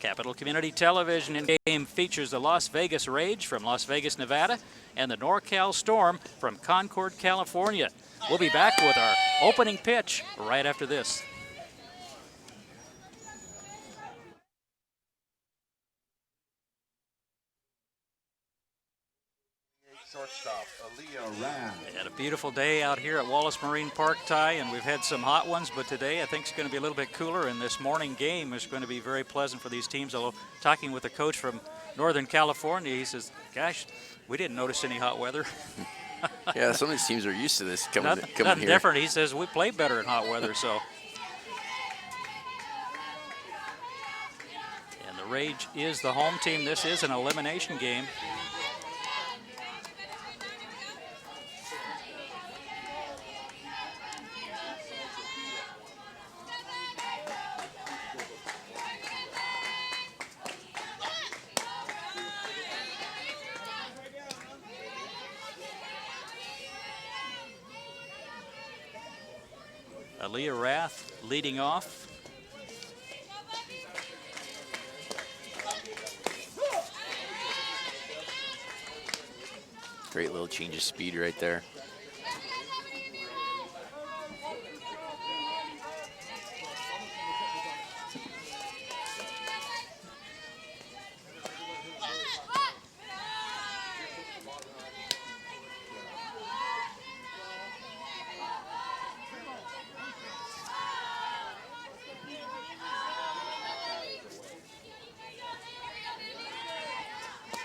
Capital Community Television in-game features the Las Vegas Rage from Las Vegas, Nevada, and the NorCal Storm from Concord, California. We'll be back with our opening pitch right after this. And a beautiful day out here at Wallace Marine Park, Ty, and we've had some hot ones, but today I think it's going to be a little bit cooler, and this morning game is going to be very pleasant for these teams. Although talking with a coach from Northern California, he says, gosh, we didn't notice any hot weather. Yeah, some of these teams are used to this coming nothing here. Different. He says we play better in hot weather, so. And the Rage is the home team. This is an elimination game. Aaliyah Rath leading off. Great little change of speed right there.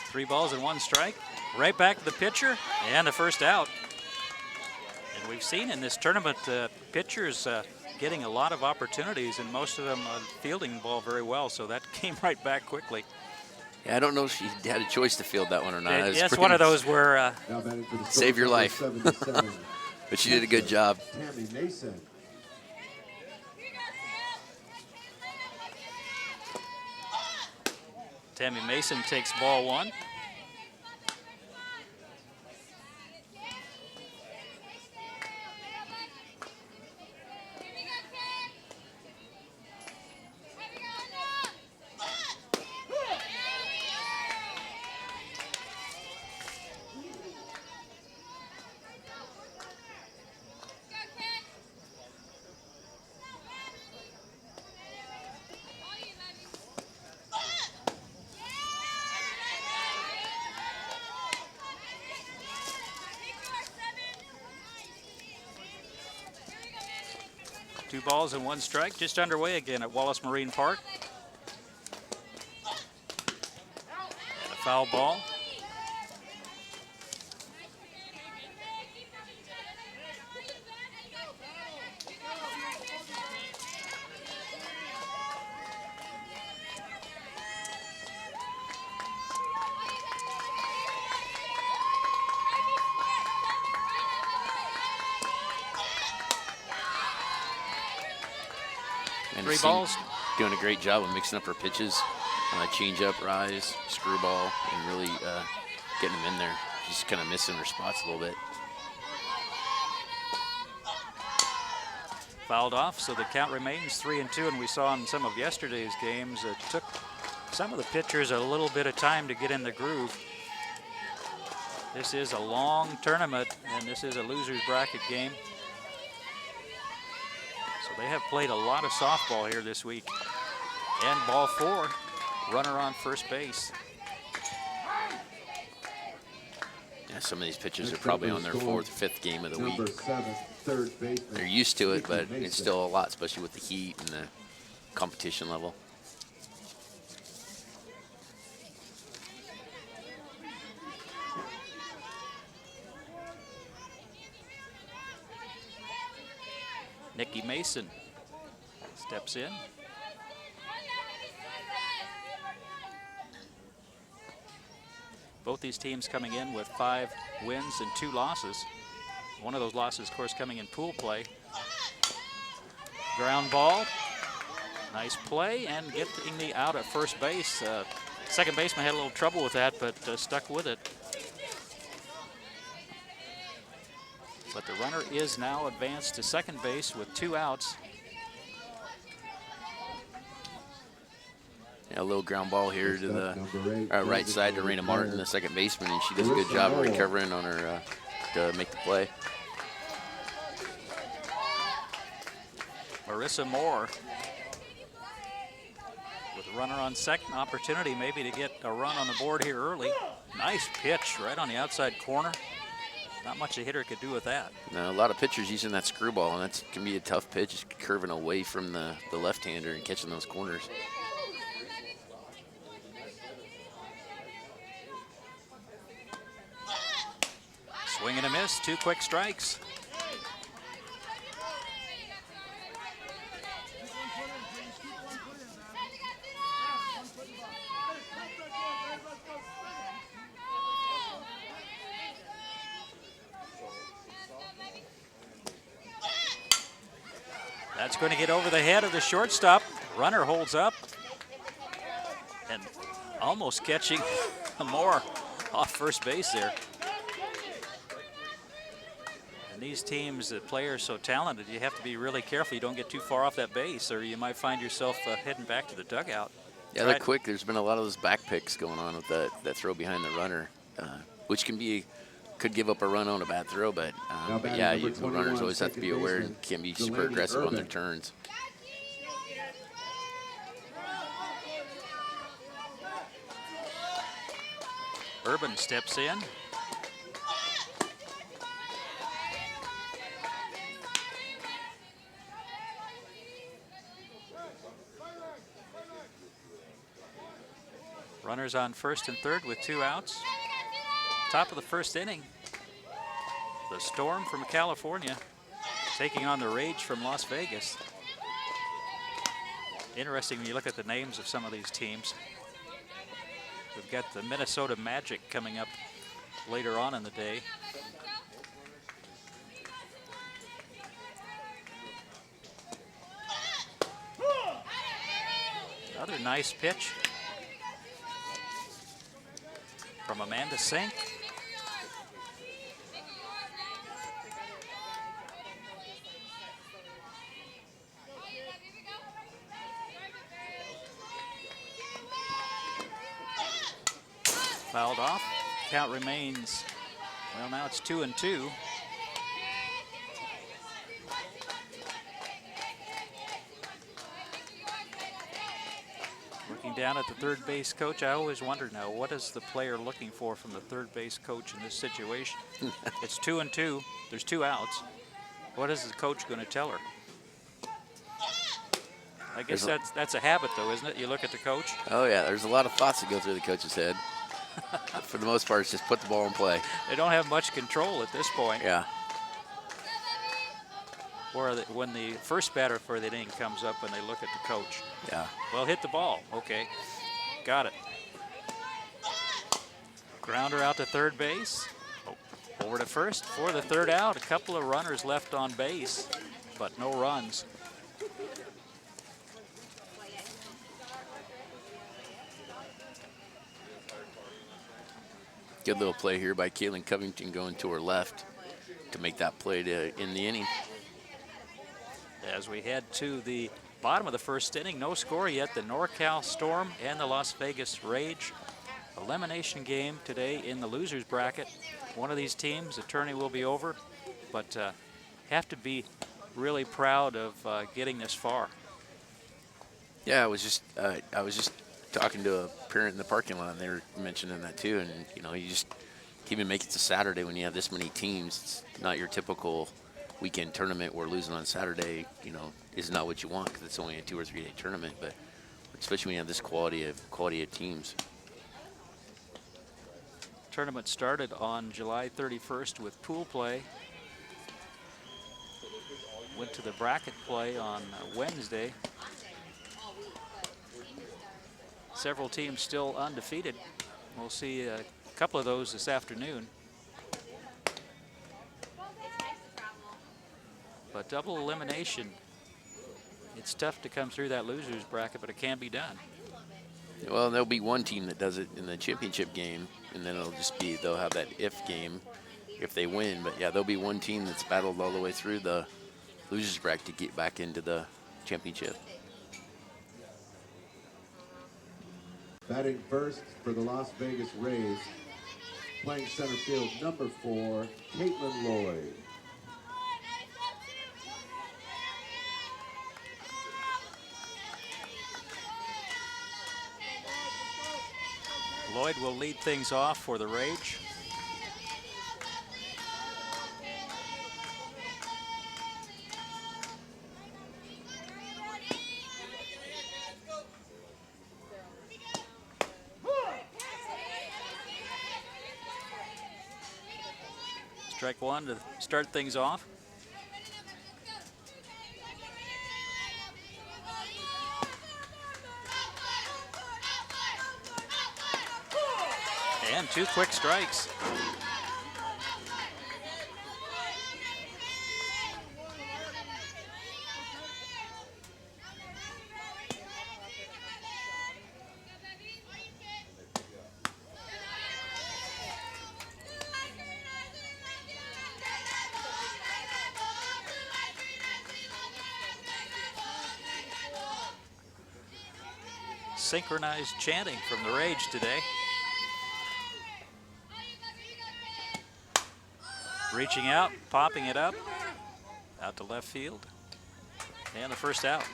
Three balls and one strike. Right back to the pitcher and the first out. And we've seen in this tournament pitchers getting a lot of opportunities, and most of them fielding the ball very well, so that came right back quickly. Yeah, I don't know if she had a choice to field that one or not. It's one of those where save your life. But she did a good job. Tammy Mason takes ball one. Two balls and one strike, just underway again at Wallace Marine Park. And a foul ball. Three balls. Doing a great job of mixing up her pitches. Change up, rise, screwball, and really getting them in there. She's kind of missing her spots a little bit. Fouled off, so the count remains 3-2, and we saw in some of yesterday's games it took some of the pitchers a little bit of time to get in the groove. This is a long tournament, and this is a loser's bracket game. They have played a lot of softball here this week. And ball four, runner on first base. Yeah, some of these pitchers are probably on their fourth, fifth game of the week. They're used to it, but it's still a lot, especially with the heat and the competition level. Nikki Mason steps in. Both these teams coming in with 5 wins and 2 losses. One of those losses, of course, coming in pool play. Ground ball. Nice play and getting the out at first base. Second baseman had a little trouble with that, but stuck with it. But the runner is now advanced to second base with 2 outs. Yeah, A little ground ball here to the right side to Raina Martin, the second baseman, and she does a good job of recovering on her to make the play. Marissa Moore with a runner on second, opportunity maybe to get a run on the board here early. Nice pitch right on the outside corner. Not much a hitter could do with that. Now, a lot of pitchers using that screwball, and that can be a tough pitch, just curving away from the left-hander and catching those corners. Swing and a miss, 2 quick strikes. That's going to get over the head of the shortstop. Runner holds up and almost catching Moore off first base there. And these teams, the players so talented, you have to be really careful you don't get too far off that base, or you might find yourself heading back to the dugout. Yeah, they're quick. There's been a lot of those back picks going on with that throw behind the runner, which could give up a run on a bad throw, but yeah, the runners always have to be aware and can't be super aggressive on their turns. Urban steps in. Runners on first and third with 2 outs. Top of the first inning. The Storm from California taking on the Rage from Las Vegas. Interesting when you look at the names of some of these teams. We've got the Minnesota Magic coming up later on in the day. Another nice pitch from Amanda Sink. Fouled off. Count remains, well, now it's 2-2. Looking down at the third base coach, I always wonder now, what is the player looking for from the third base coach in this situation? It's 2-2. There's 2 outs. What is the coach going to tell her? I guess that's a habit, though, isn't it? You look at the coach. Oh, yeah. There's a lot of thoughts that go through the coach's head. For the most part, it's just put the ball in play. They don't have much control at this point. Yeah. Or when the first batter for the inning comes up and they look at the coach. Yeah. Well, hit the ball. Okay. Got it. Grounder out to third base. Over to first for the third out. A couple of runners left on base, but no runs. Good little play here by Caitlin Covington going to her left to make that play to end the inning. As we head to the bottom of the first inning, no score yet. The NorCal Storm and the Las Vegas Rage. Elimination game today in the losers bracket. One of these teams, the tourney will be over, but have to be really proud of getting this far. Yeah, I was just talking to a parent in the parking lot, and they were mentioning that too. And you know, you just even make it to Saturday when you have this many teams. It's not your typical weekend tournament where losing on Saturday, you know, is not what you want because it's only a 2 or 3 day tournament. But especially when you have this quality of teams. Tournament started on July 31st with pool play. Went to the bracket play on Wednesday. Several teams still undefeated. We'll see a couple of those this afternoon. But double elimination, it's tough to come through that losers bracket, but it can be done. Well, there'll be one team that does it in the championship game, and then it'll just be, they'll have that if game if they win. But yeah, there'll be one team that's battled all the way through the losers bracket to get back into the championship. Batting first for the Las Vegas Rays, playing center field, number 4, Caitlin Lloyd. Lloyd will lead things off for the Rage. Strike one to start things off. And 2 quick strikes. Synchronized chanting from the Rage today. Reaching out, popping it up, out to left field, and the first out.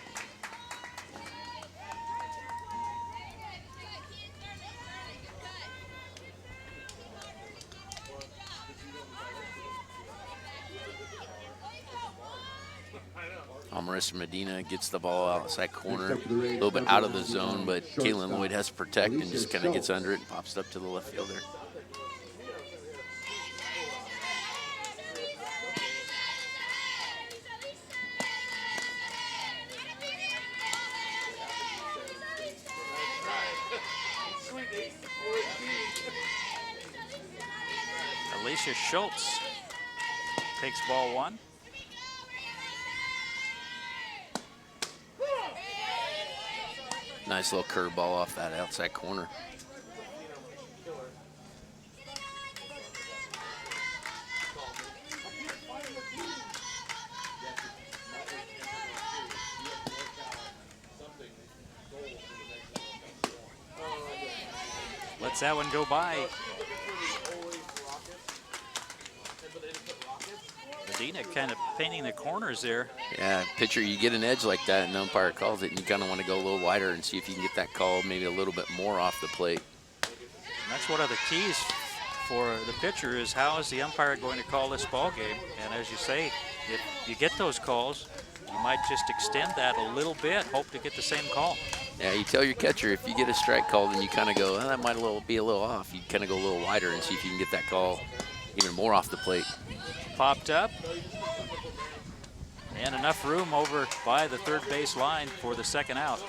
Marissa Medina gets the ball outside corner, a little bit out of the zone, but Caitlin Lloyd has to protect and just kind of gets under it and pops it up to the left fielder. Alicia Schultz takes ball 1. Nice little curveball off that outside corner. Lets that one go by. Medina kind of painting the corners there. Yeah, pitcher, you get an edge like that and the umpire calls it, and you kind of want to go a little wider and see if you can get that call maybe a little bit more off the plate. And that's one of the keys for the pitcher is how is the umpire going to call this ball game? And as you say, if you get those calls, you might just extend that a little bit, hope to get the same call. Yeah, you tell your catcher if you get a strike call, then you kind of go, that might be a little off. You kind of go a little wider and see if you can get that call even more off the plate. Popped up. And enough room over by the third base line for the second out.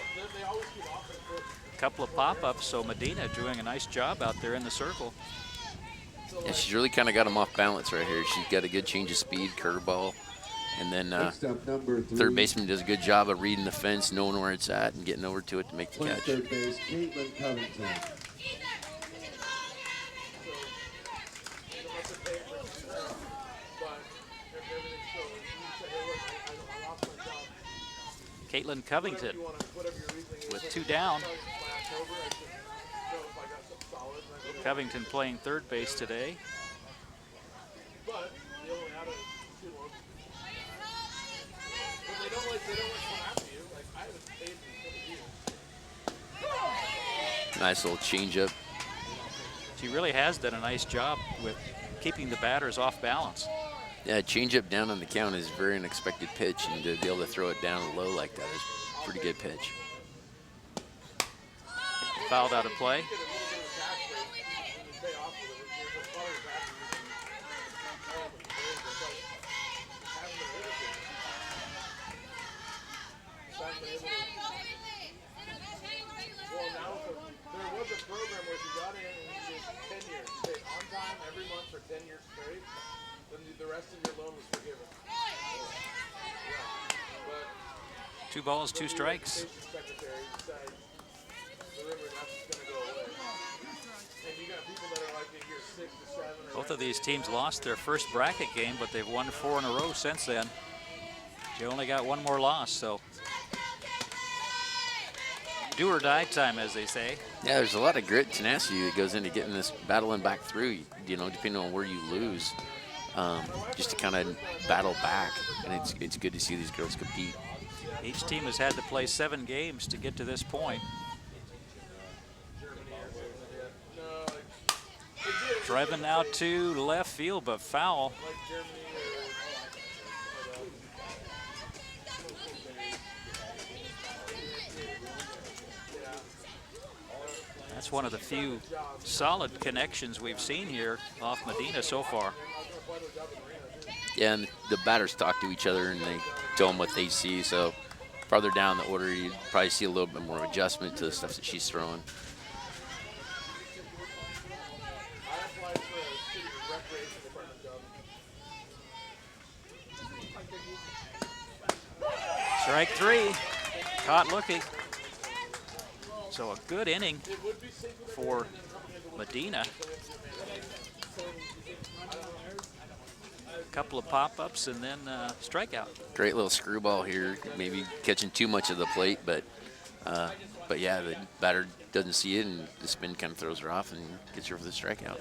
A couple of pop-ups, so Medina doing a nice job out there in the circle. Yeah, she's really kind of got him off balance right here. She's got a good change of speed, curveball. And then third baseman does a good job of reading the fence, knowing where it's at, and getting over to it to make the catch. Third base, Caitlin Covington. Caitlin Covington with 2 down. Covington playing third base today. Nice little changeup. She really has done a nice job with keeping the batters off balance. Yeah, changeup down on the count is a very unexpected pitch, and to be able to throw it down low like that is a pretty good pitch. Fouled out of play. The rest of your loan was forgiven. 2 balls, 2 strikes. Both of these teams lost their first bracket game, but they've won 4 in a row since then. She only got 1 more loss, so. do or die time, as they say. Yeah, there's a lot of grit, tenacity that goes into getting this battling back through. You know, depending on where you lose, just to kind of battle back, and it's good to see these girls compete. Each team has had to play 7 games to get to this point. Driving out to left field, but foul. That's one of the few solid connections we've seen here off Medina so far. Yeah, and the batters talk to each other and they tell them what they see. So farther down the order, you probably see a little bit more adjustment to the stuff that she's throwing. Strike 3, caught looking. So a good inning for Medina. A couple of pop-ups and then strikeout. Great little screwball here, maybe catching too much of the plate, but yeah, the batter doesn't see it and the spin kind of throws her off and gets her for the strikeout.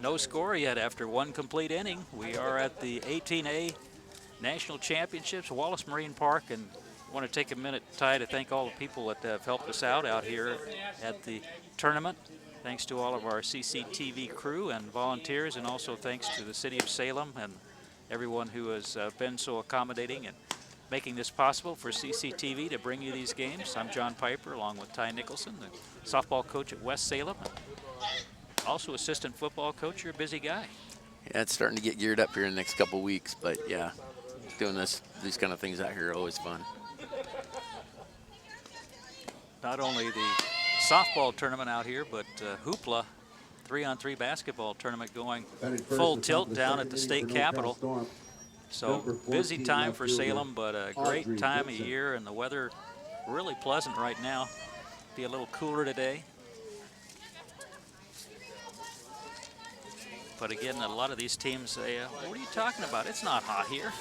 No score yet after 1 complete inning. We are at the 18A National Championships, Wallace Marine Park, and I want to take a minute, Ty, to thank all the people that have helped us out here at the tournament. Thanks to all of our CCTV crew and volunteers, and also thanks to the City of Salem and everyone who has been so accommodating and making this possible for CCTV to bring you these games. I'm John Piper, along with Ty Nicholson, the softball coach at West Salem, also assistant football coach. You're a busy guy. Yeah, it's starting to get geared up here in the next couple weeks, but yeah, doing these kind of things out here are always fun. Not only the softball tournament out here, but Hoopla 3-on-3 basketball tournament going full tilt down at the state capitol. So busy time for Salem, but a great time of year, and the weather really pleasant right now. Be a little cooler today. But again, a lot of these teams say, what are you talking about? It's not hot here.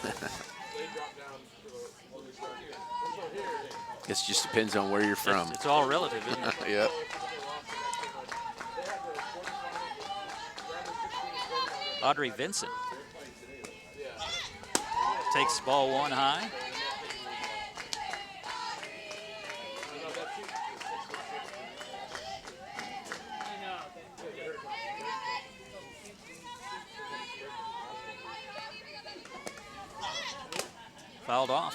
Guess it just depends on where you're from. It's all relative, isn't it? Yep. Audrey Vincent takes the ball 1 high. Fouled off.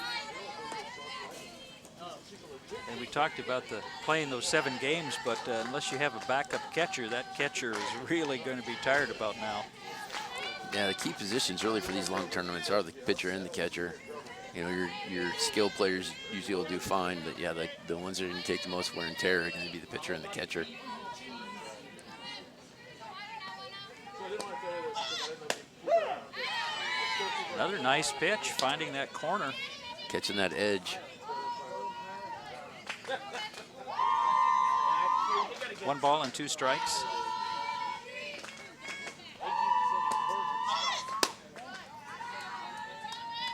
And we talked about playing those 7 games, but unless you have a backup catcher, that catcher is really going to be tired about now. Yeah, the key positions really for these long tournaments are the pitcher and the catcher. You know, your skilled players usually will do fine, but yeah, the ones that are going to take the most wear and tear are going to be the pitcher and the catcher. Another nice pitch, finding that corner. Catching that edge. 1 ball and 2 strikes.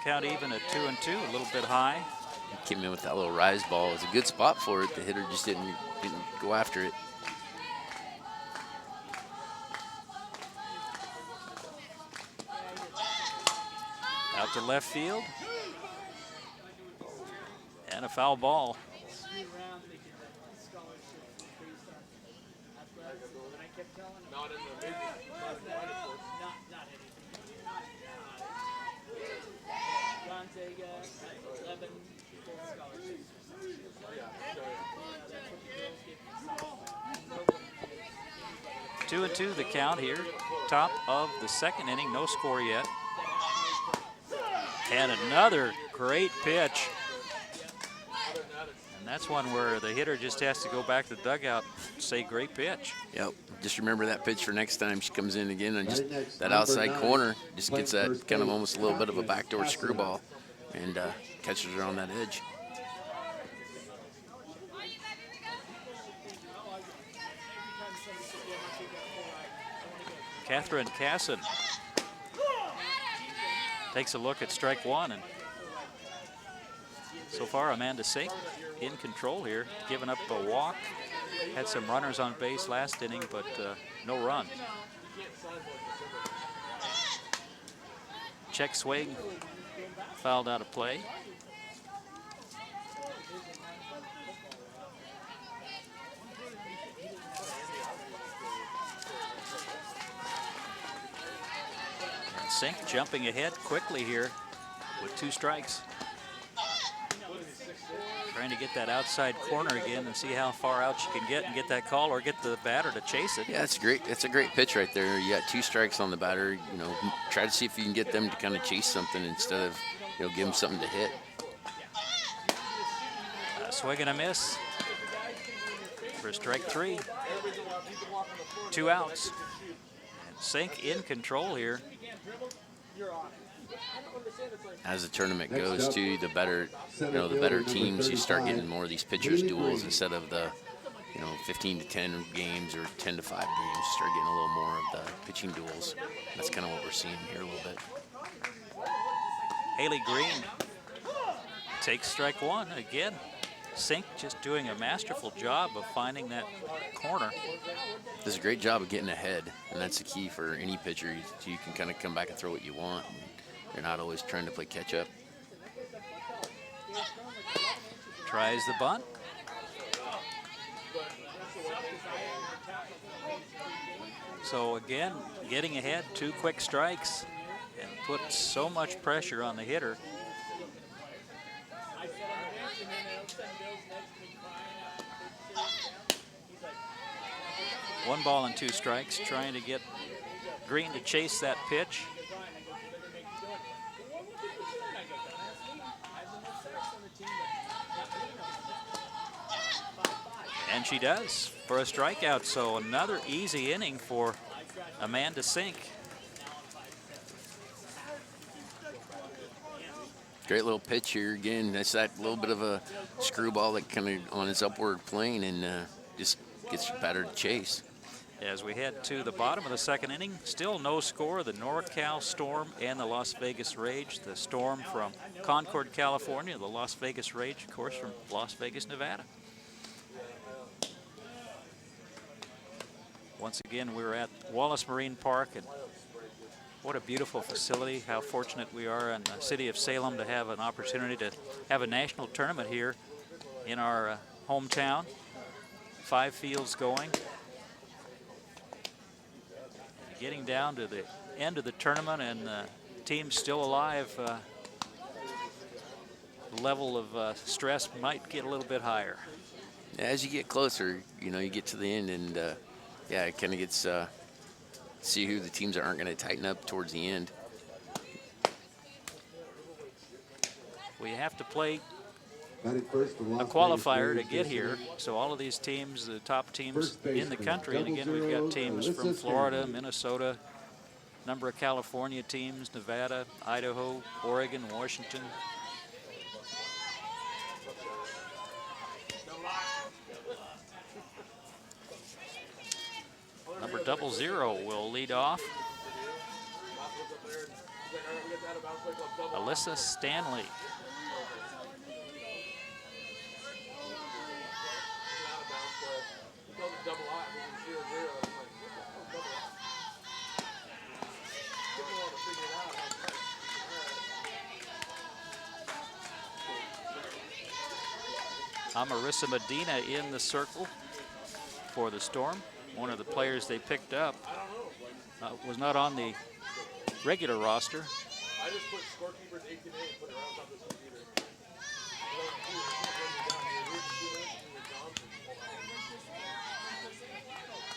Count even at 2-2, a little bit high. He came in with that little rise ball. It was a good spot for it. The hitter just didn't go after it. Out to left field. And a foul ball. Two and 2 the count here. Top of the 2nd inning, no score yet. And another great pitch. And that's one where the hitter just has to go back to the dugout and say great pitch. Yep. Just remember that pitch for next time she comes in again, and just that outside corner just gets that kind of almost a little bit of a backdoor screwball and catches her on that edge. Catherine Casson takes a look at strike 1, and so far Amanda Sink in control here, giving up a walk. Had some runners on base last inning, but no run. Check swing, fouled out of play. And Sink jumping ahead quickly here with 2 strikes. Trying to get that outside corner again and see how far out she can get and get that call or get the batter to chase it. Yeah, it's great. It's a great pitch right there. You got 2 strikes on the batter. You know, try to see if you can get them to kind of chase something instead of, you know, give them something to hit. A swing and a miss for strike 3. 2 outs. And Sink in control here. As the tournament goes, too, the better, you know, the better teams, you start getting more of these pitchers duels instead of the, you know, 15 to 10 games or 10 to 5 games. You start getting a little more of the pitching duels. That's kind of what we're seeing here a little bit. Haley Green takes strike 1 again. Sink just doing a masterful job of finding that corner. Does a great job of getting ahead, and that's the key for any pitcher. You can kind of come back and throw what you want. And you're not always trying to play catch up. Tries the bunt. So again, getting ahead, 2 quick strikes, and put so much pressure on the hitter. One ball and 2 strikes, trying to get Green to chase that pitch. And she does for a strikeout, so another easy inning for Amanda Sink. Great little pitch here again. That's that little bit of a screwball that kind of on its upward plane and just gets your batter to chase. As we head to the bottom of the 2nd inning, still no score. The NorCal Storm and the Las Vegas Rage. The Storm from Concord, California. The Las Vegas Rage, of course, from Las Vegas, Nevada. Once again, we're at Wallace Marine Park, and what a beautiful facility. How fortunate we are in the city of Salem to have an opportunity to have a national tournament here in our hometown. 5 fields going. Getting down to the end of the tournament, and the team's still alive. The level of stress might get a little bit higher. As you get closer, you know, you get to the end, and yeah, it kind of gets see who the teams aren't going to tighten up towards the end. We have to play First, a qualifier to get here. So all of these teams, the top teams in the country, and again, we've got teams from Florida, Minnesota, number of California teams, Nevada, Idaho, Oregon, Washington. Number 00 will lead off. Alyssa Stanley. Marissa Medina in the circle for the Storm. One of the players they picked up was not on the regular roster. I just put scorekeepers 8 to 8 and put it right on top of this computer.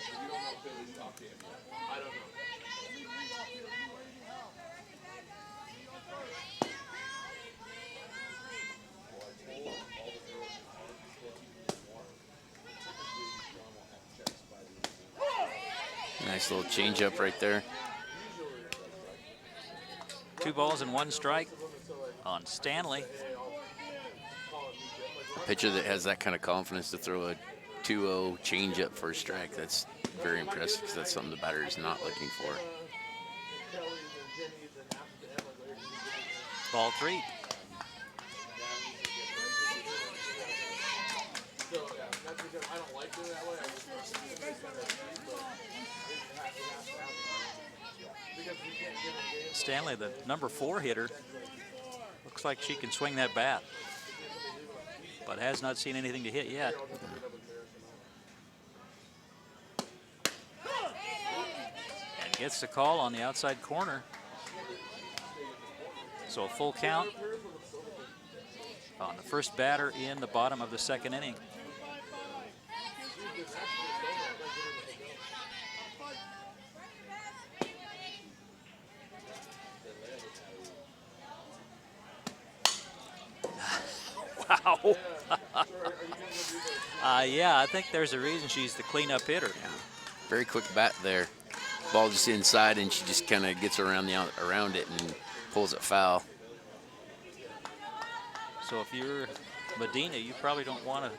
You don't know Billy's top game. I don't know. Nice little changeup right there. 2 balls and 1 strike on Stanley. A pitcher that has that kind of confidence to throw a 2-0 changeup for a strike, that's very impressive because that's something the batter is not looking for. Ball 3. That's because I don't like doing it that way. I just want to see this kind of speed, but it has to happen. Because we can't give them games. Stanley, the number 4 hitter, looks like she can swing that bat, but has not seen anything to hit yet. And gets the call on the outside corner. So a full count on the first batter in the bottom of the second inning. Wow. Yeah, I think there's a reason she's the cleanup hitter. Yeah. Very quick bat there. Ball just inside, and she just kind of gets around it and pulls it foul. So if you're Medina, you probably don't want to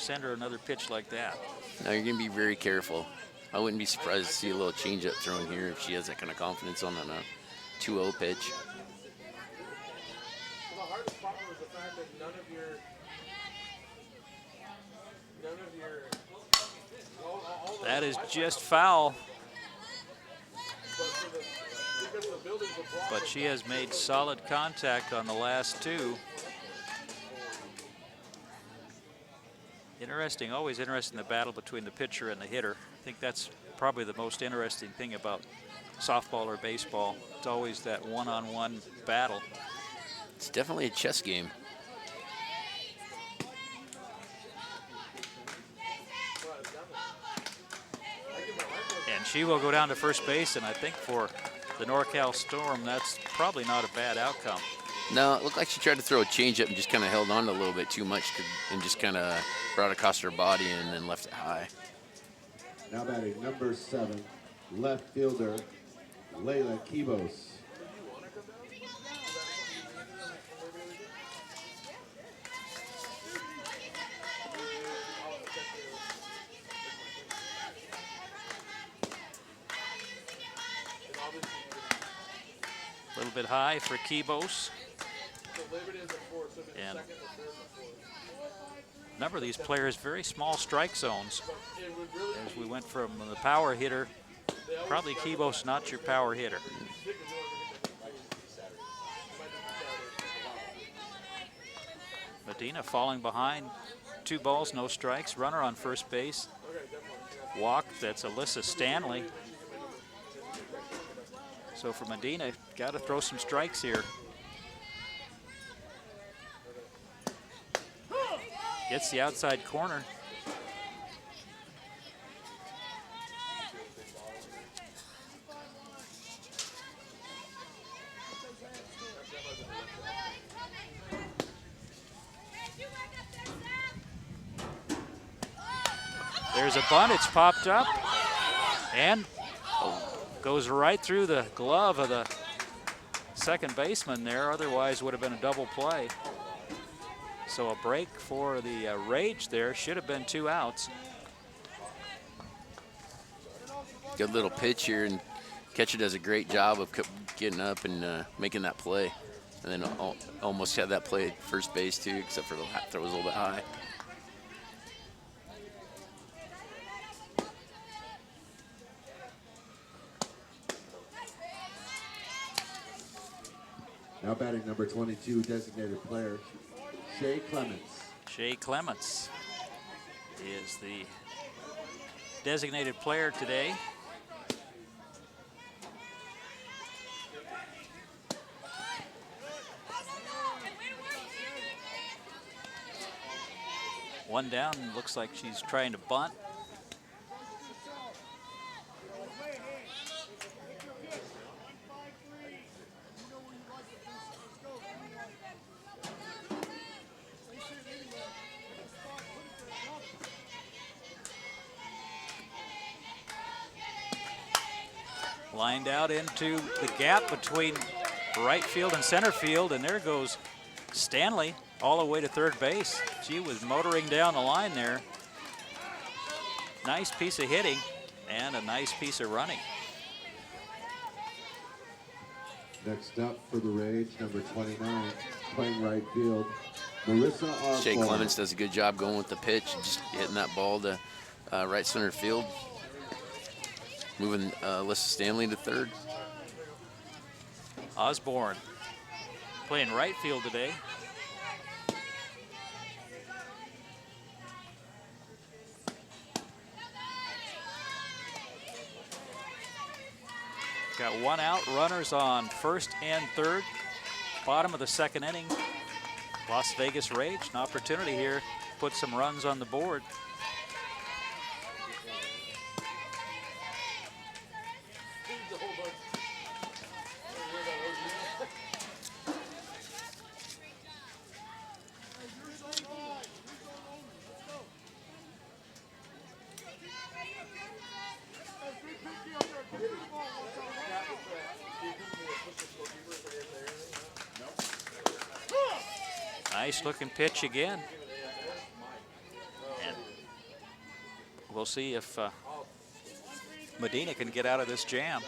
send her another pitch like that. No, you're going to be very careful. I wouldn't be surprised to see a little changeup thrown here if she has that kind of confidence on a 2-0 pitch. The hardest problem is the fact that none of your that is just foul. But she has made solid contact on the last 2. Interesting, always interesting, the battle between the pitcher and the hitter. I think that's probably the most interesting thing about softball or baseball. It's always that one-on-one battle. It's definitely a chess game. And she will go down to first base, and I think for the NorCal Storm, that's probably not a bad outcome. No, it looked like she tried to throw a changeup and just kind of held on a little bit too much and just kind of brought it across her body and then left it high. Now batting number 7, left fielder, Layla Kibos. A little bit high for Kibos. And a number of these players, very small strike zones. As we went from the power hitter, probably Kibos not your power hitter. Medina falling behind, 2 balls, no strikes, runner on first base. Walk, that's Alyssa Stanley. So for Medina, got to throw some strikes here. Gets the outside corner. There's a bunt, it's popped up, and goes right through the glove of the second baseman there, otherwise would have been a double play. So a break for the Rage there, should have been 2 outs. Good little pitch here, and catcher does a great job of getting up and making that play. And then almost had that play at first base too, except for the throw was a little bit high. Now batting number 22, designated player, Shay Clements. Shay Clements is the designated player today. One down, looks like she's trying to bunt. Lined out into the gap between right field and center field, and there goes Stanley all the way to third base. She was motoring down the line there. Nice piece of hitting and a nice piece of running. Next up for the Rage, number 29, playing right field, Marissa Shea Osborne. Clements does a good job going with the pitch, just hitting that ball to right center field. Moving Alyssa Stanley to third. Osborne playing right field today. Got one out, runners on first and third. Bottom of the second inning. Las Vegas Rage, an opportunity here, put some runs on the board. Nice looking pitch again. And we'll see if Medina can get out of this jam.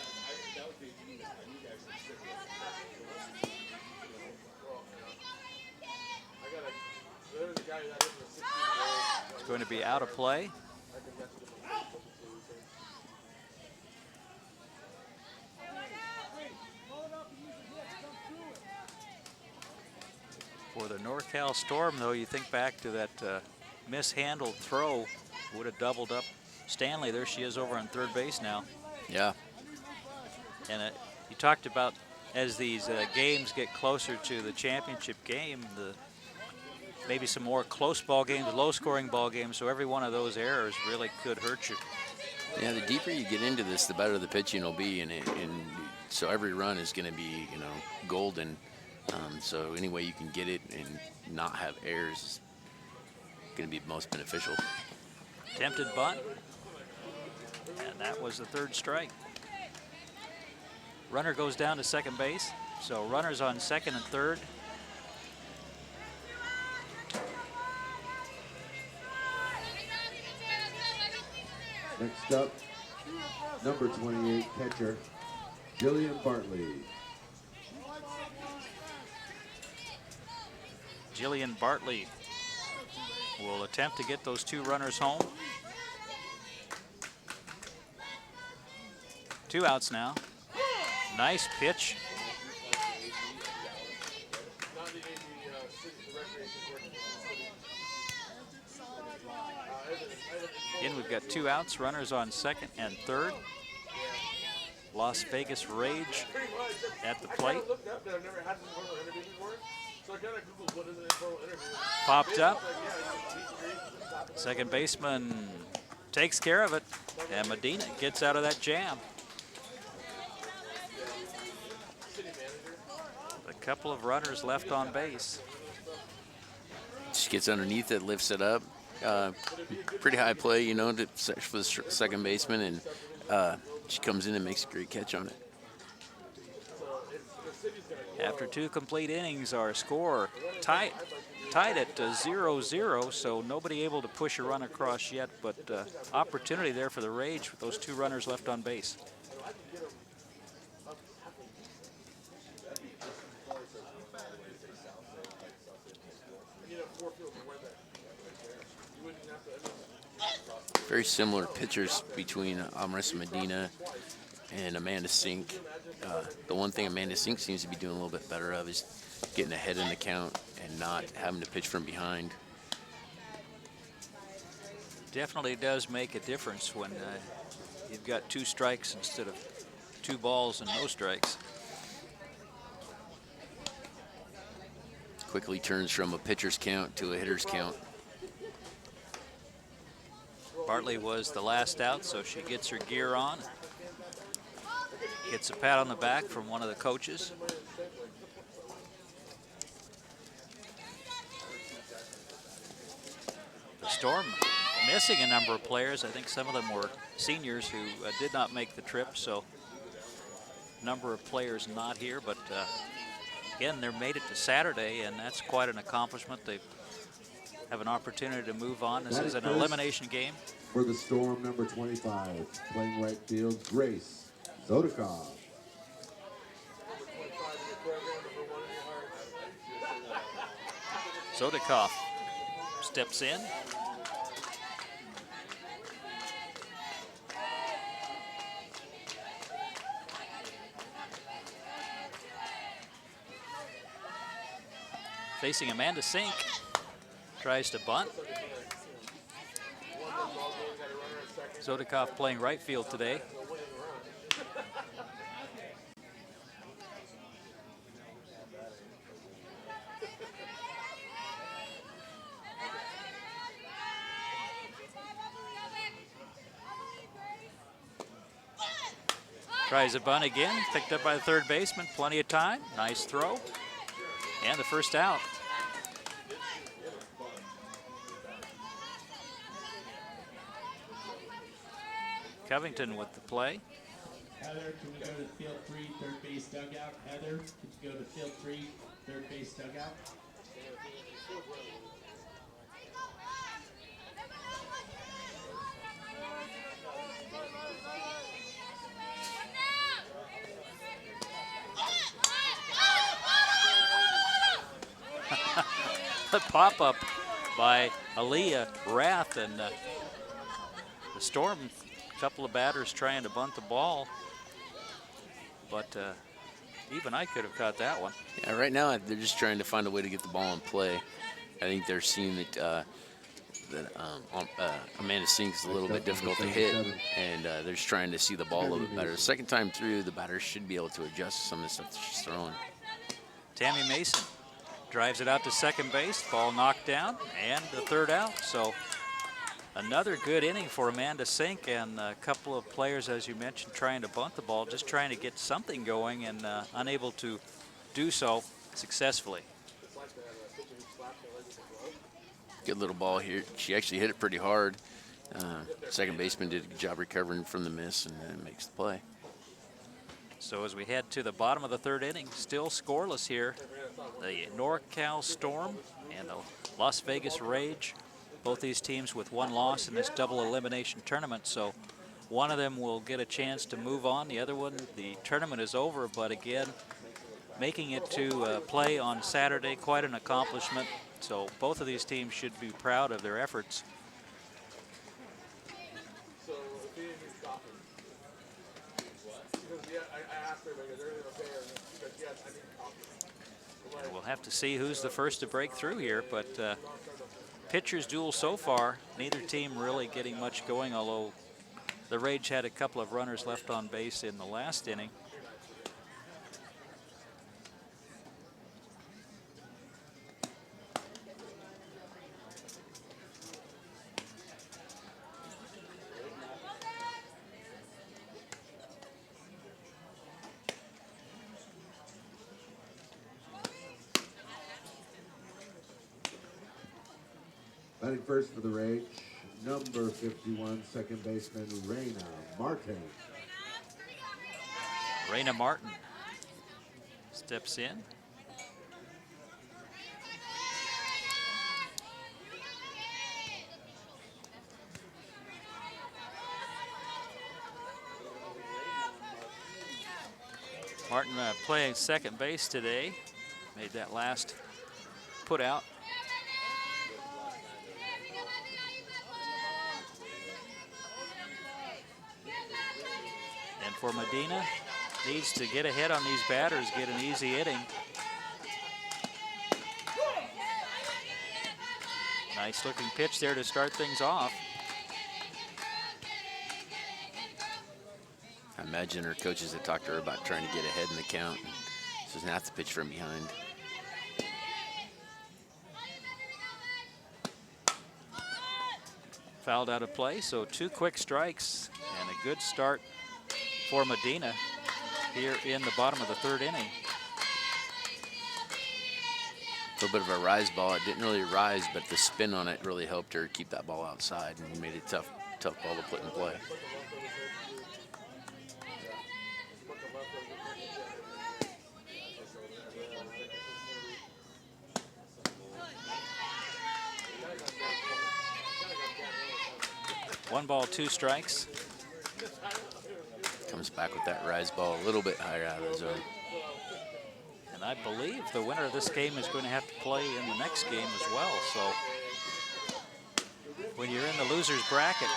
It's going to be out of play. For the NorCal Storm, though, you think back to that mishandled throw, would have doubled up Stanley. There she is over on third base now. Yeah. And you talked about as these games get closer to the championship game, maybe some more close ball games, low-scoring ball games. So every one of those errors really could hurt you. Yeah, the deeper you get into this, the better the pitching will be, and so every run is going to be, golden. So any way you can get it and not have errors is going to be most beneficial. Attempted bunt, and that was the third strike. Runner goes down to second base, so runners on second and third. Next up, number 28 catcher, Jillian Bartley. Jillian Bartley will attempt to get those two runners home. 2 outs now. Nice pitch. Again, we've got 2 outs, runners on second and third. Las Vegas Rage at the plate. Popped up. Second baseman takes care of it, and Medina gets out of that jam. A couple of runners left on base. She gets underneath it, lifts it up. Pretty high play, for the second baseman, and she comes in and makes a great catch on it. After 2 complete innings, our score tied at 0-0, so nobody able to push a run across yet, but opportunity there for the Rage with those 2 runners left on base. Very similar pitchers between Marissa Medina and Amanda Sink. The one thing Amanda Sink seems to be doing a little bit better of is getting ahead in the count and not having to pitch from behind. Definitely does make a difference when you've got 2 strikes instead of 2 balls and no strikes. Quickly turns from a pitcher's count to a hitter's count. Bartley was the last out, so she gets her gear on. Gets a pat on the back from one of the coaches. The Storm missing a number of players. I think some of them were seniors who did not make the trip, so number of players not here, but again, they made it to Saturday, and that's quite an accomplishment. They have an opportunity to move on. This is an elimination game. For the Storm, number 25, playing right field, Grace Zodikov. Zodikoff steps in. Facing Amanda Sink, tries to bunt. Zodikoff playing right field today. Tries a bunt again, picked up by the third baseman, plenty of time, nice throw, and the first out. Covington with the play. Heather, can we go to field 3, third base dugout? Heather, could you go to field 3, third base dugout? The pop-up by Aaliyah Rath, and the Storm, a couple of batters trying to bunt the ball, but even I could have caught that one. Yeah, right now they're just trying to find a way to get the ball in play. I think they're seeing that Amanda Sink's a little bit difficult to hit, and they're just trying to see the ball a little bit better. The second time through, the batter should be able to adjust some of the stuff that she's throwing. Tammy Mason drives it out to second base, ball knocked down, and the third out. So another good inning for Amanda Sink, and a couple of players, as you mentioned, trying to bunt the ball, just trying to get something going, and unable to do so successfully. Good little ball here. She actually hit it pretty hard. Second baseman did a good job recovering from the miss, and then makes the play. So as we head to the bottom of the third inning, still scoreless here. The NorCal Storm and the Las Vegas Rage, both these teams with one loss in this double elimination tournament. So one of them will get a chance to move on. The other one, the tournament is over, but again, making it to play on Saturday, quite an accomplishment. So both of these teams should be proud of their efforts. So if he didn't use coffee. Because yeah, I asked her, like, is everything okay? And she goes, yes, I need coffee. And we'll have to see who's the first to break through here, but pitchers duel so far, neither team really getting much going, although the Rage had a couple of runners left on base in the last inning. Batting first for the Rage, number 51, second baseman Reyna Martin. Reyna Martin steps in. Martin playing second base today, made that last put out. And for Medina, needs to get ahead on these batters, get an easy inning. Nice looking pitch there to start things off. I imagine her coaches had talked to her about trying to get ahead in the count. She doesn't have to pitch from behind. Fouled out of play, so 2 quick strikes and a good start for Medina here in the bottom of the third inning. A little bit of a rise ball. It didn't really rise, but the spin on it really helped her keep that ball outside and made it tough ball to put in play. One ball, 2 strikes. Comes back with that rise ball a little bit higher out of the zone. And I believe the winner of this game is going to have to play in the next game as well. So when you're in the loser's bracket,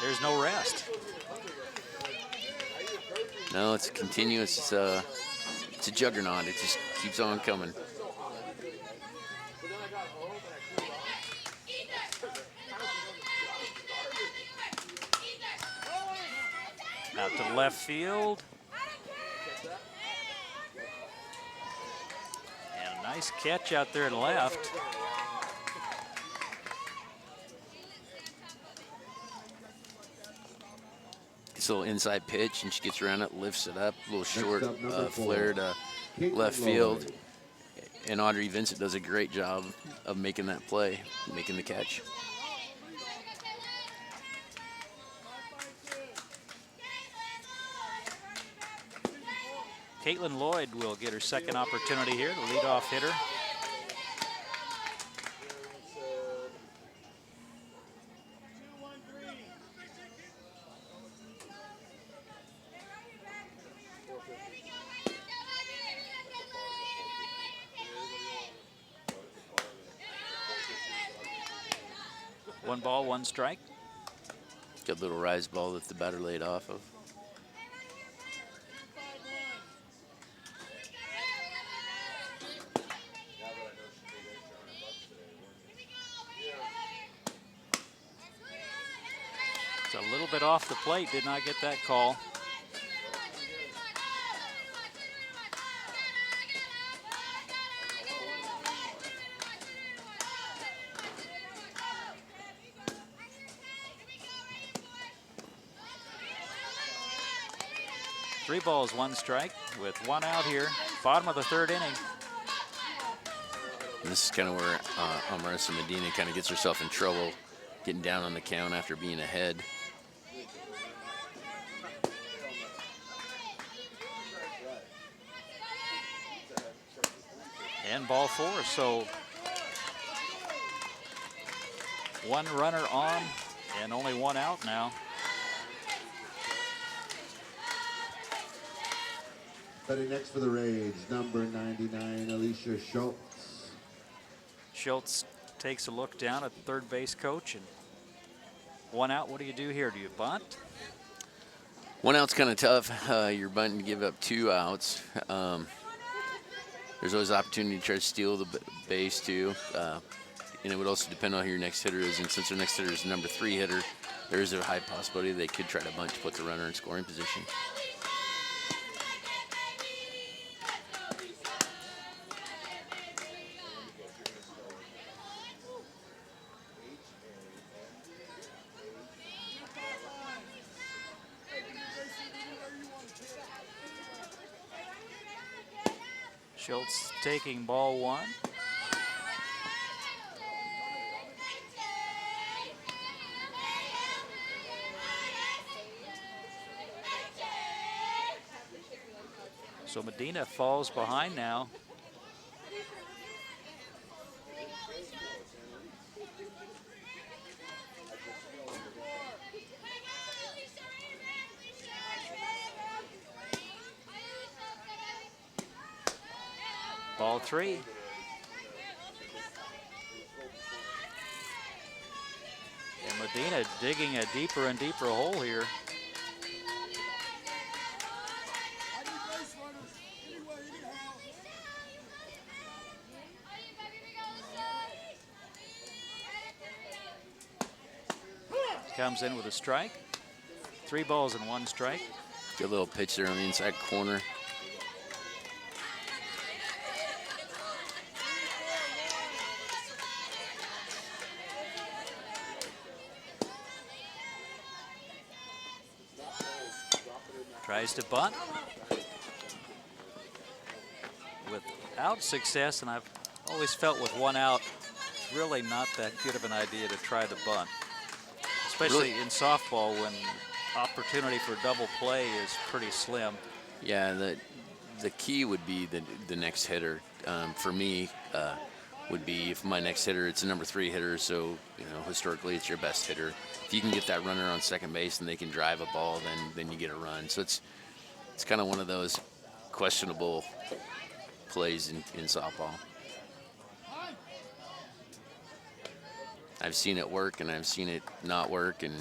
there's no rest. No, it's continuous. It's a juggernaut. It just keeps on coming. Out to left field. And a nice catch out there in left. This little inside pitch, and she gets around it, lifts it up, a little short up, number 4, flare to Caitlin left field. Lloyd. And Audrey Vincent does a great job of making that play, making the catch. Caitlin Lloyd will get her second opportunity here, the leadoff hitter. One ball, one strike. Got a little rise ball that the batter laid off of. It's a little bit off the plate, did not get that call. Three balls, one strike with one out here. Bottom of the third inning. And this is kind of where Marissa Medina kind of gets herself in trouble, getting down on the count after being ahead. And ball 4, so one runner on and only one out now. Batting next for the Rays, number 99, Alicia Schultz. Schultz takes a look down at the third base coach, and one out. What do you do here? Do you bunt? One out's kind of tough. You're bunting to give up 2 outs. There's always opportunity to try to steal the base too. And it would also depend on who your next hitter is. And since their next hitter is the number 3 hitter, there is a high possibility they could try to bunt to put the runner in scoring position. Schultz taking ball 1. So Medina falls behind now. Ball 3. And Medina digging a deeper and deeper hole here. Comes in with a strike. 3 balls and 1 strike. Good little pitch there on the inside corner. Tries to bunt. Without success, and I've always felt with 1 out, it's really not that good of an idea to try the bunt. Especially in softball when opportunity for double play is pretty slim. Yeah, the key would be the next hitter. For me, would be if my next hitter, it's a number 3 hitter, so historically it's your best hitter. If you can get that runner on second base and they can drive a ball, then you get a run. So it's kind of one of those questionable plays in softball. I've seen it work and I've seen it not work, and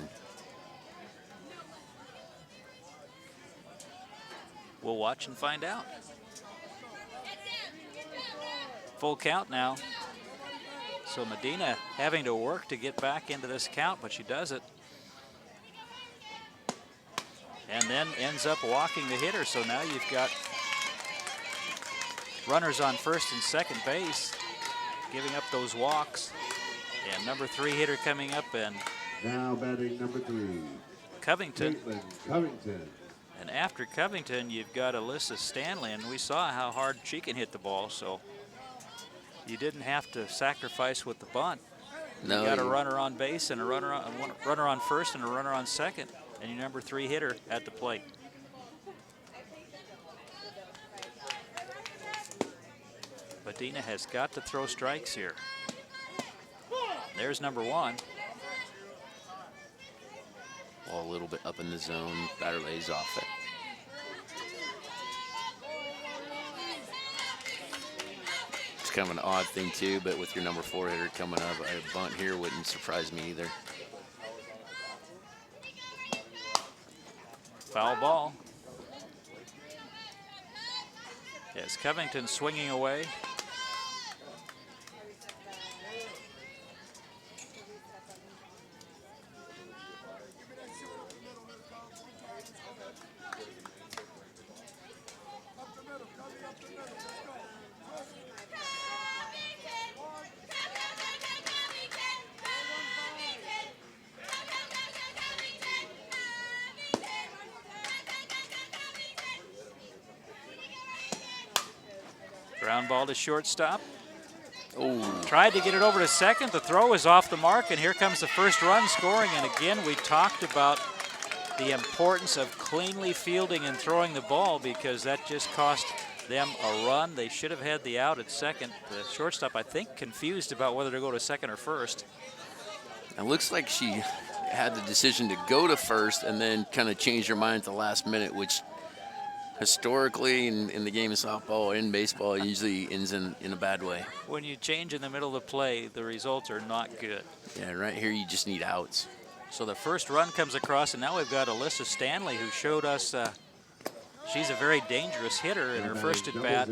we'll watch and find out. Full count now. So Medina having to work to get back into this count, but she does it. And then ends up walking the hitter. So now you've got runners on first and second base, giving up those walks. And number 3 hitter coming up, and Now batting number 3, Covington. Caitlin Covington. And after Covington, you've got Alyssa Stanley, and we saw how hard she can hit the ball, so you didn't have to sacrifice with the bunt. no, You got a runner on base and a runner on first and a runner on second, and your number 3 hitter at the plate. Medina has got to throw strikes here. There's number 1. ball a little bit up in the zone. Batter lays off it. It's kind of an odd thing too, but with your number 4 hitter coming up, a bunt here wouldn't surprise me either. Foul ball. Yes, Covington swinging away. Ground ball to shortstop. Oh, Tried to get it over to second. The throw is off the mark, and here comes the first run scoring. And again, we talked about the importance of cleanly fielding and throwing the ball, because that just cost them a run. They should have had the out at second. The shortstop, I think, confused about whether to go to second or first. it looks like she had the decision to go to first and then kind of change her mind at the last minute, which historically in the game of softball and baseball usually ends in a bad way. When you change in the middle of the play, the results are not good. Yeah, right here you just need outs. So the first run comes across, and now we've got Alyssa Stanley, who showed us she's a very dangerous hitter in her first at bat.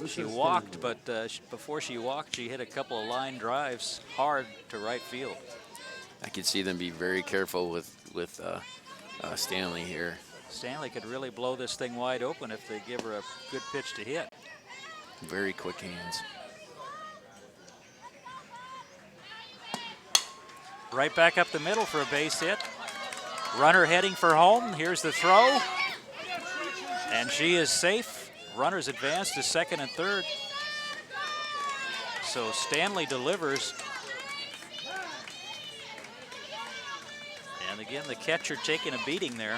She walked, but before she walked, she hit a couple of line drives hard to right field. I could see them be very careful with Stanley here. Stanley could really blow this thing wide open if they give her a good pitch to hit. Very quick hands. Right back up the middle for a base hit. Runner heading for home. Here's the throw. And she is safe. Runners advance to second and third. So Stanley delivers. And again, the catcher taking a beating there.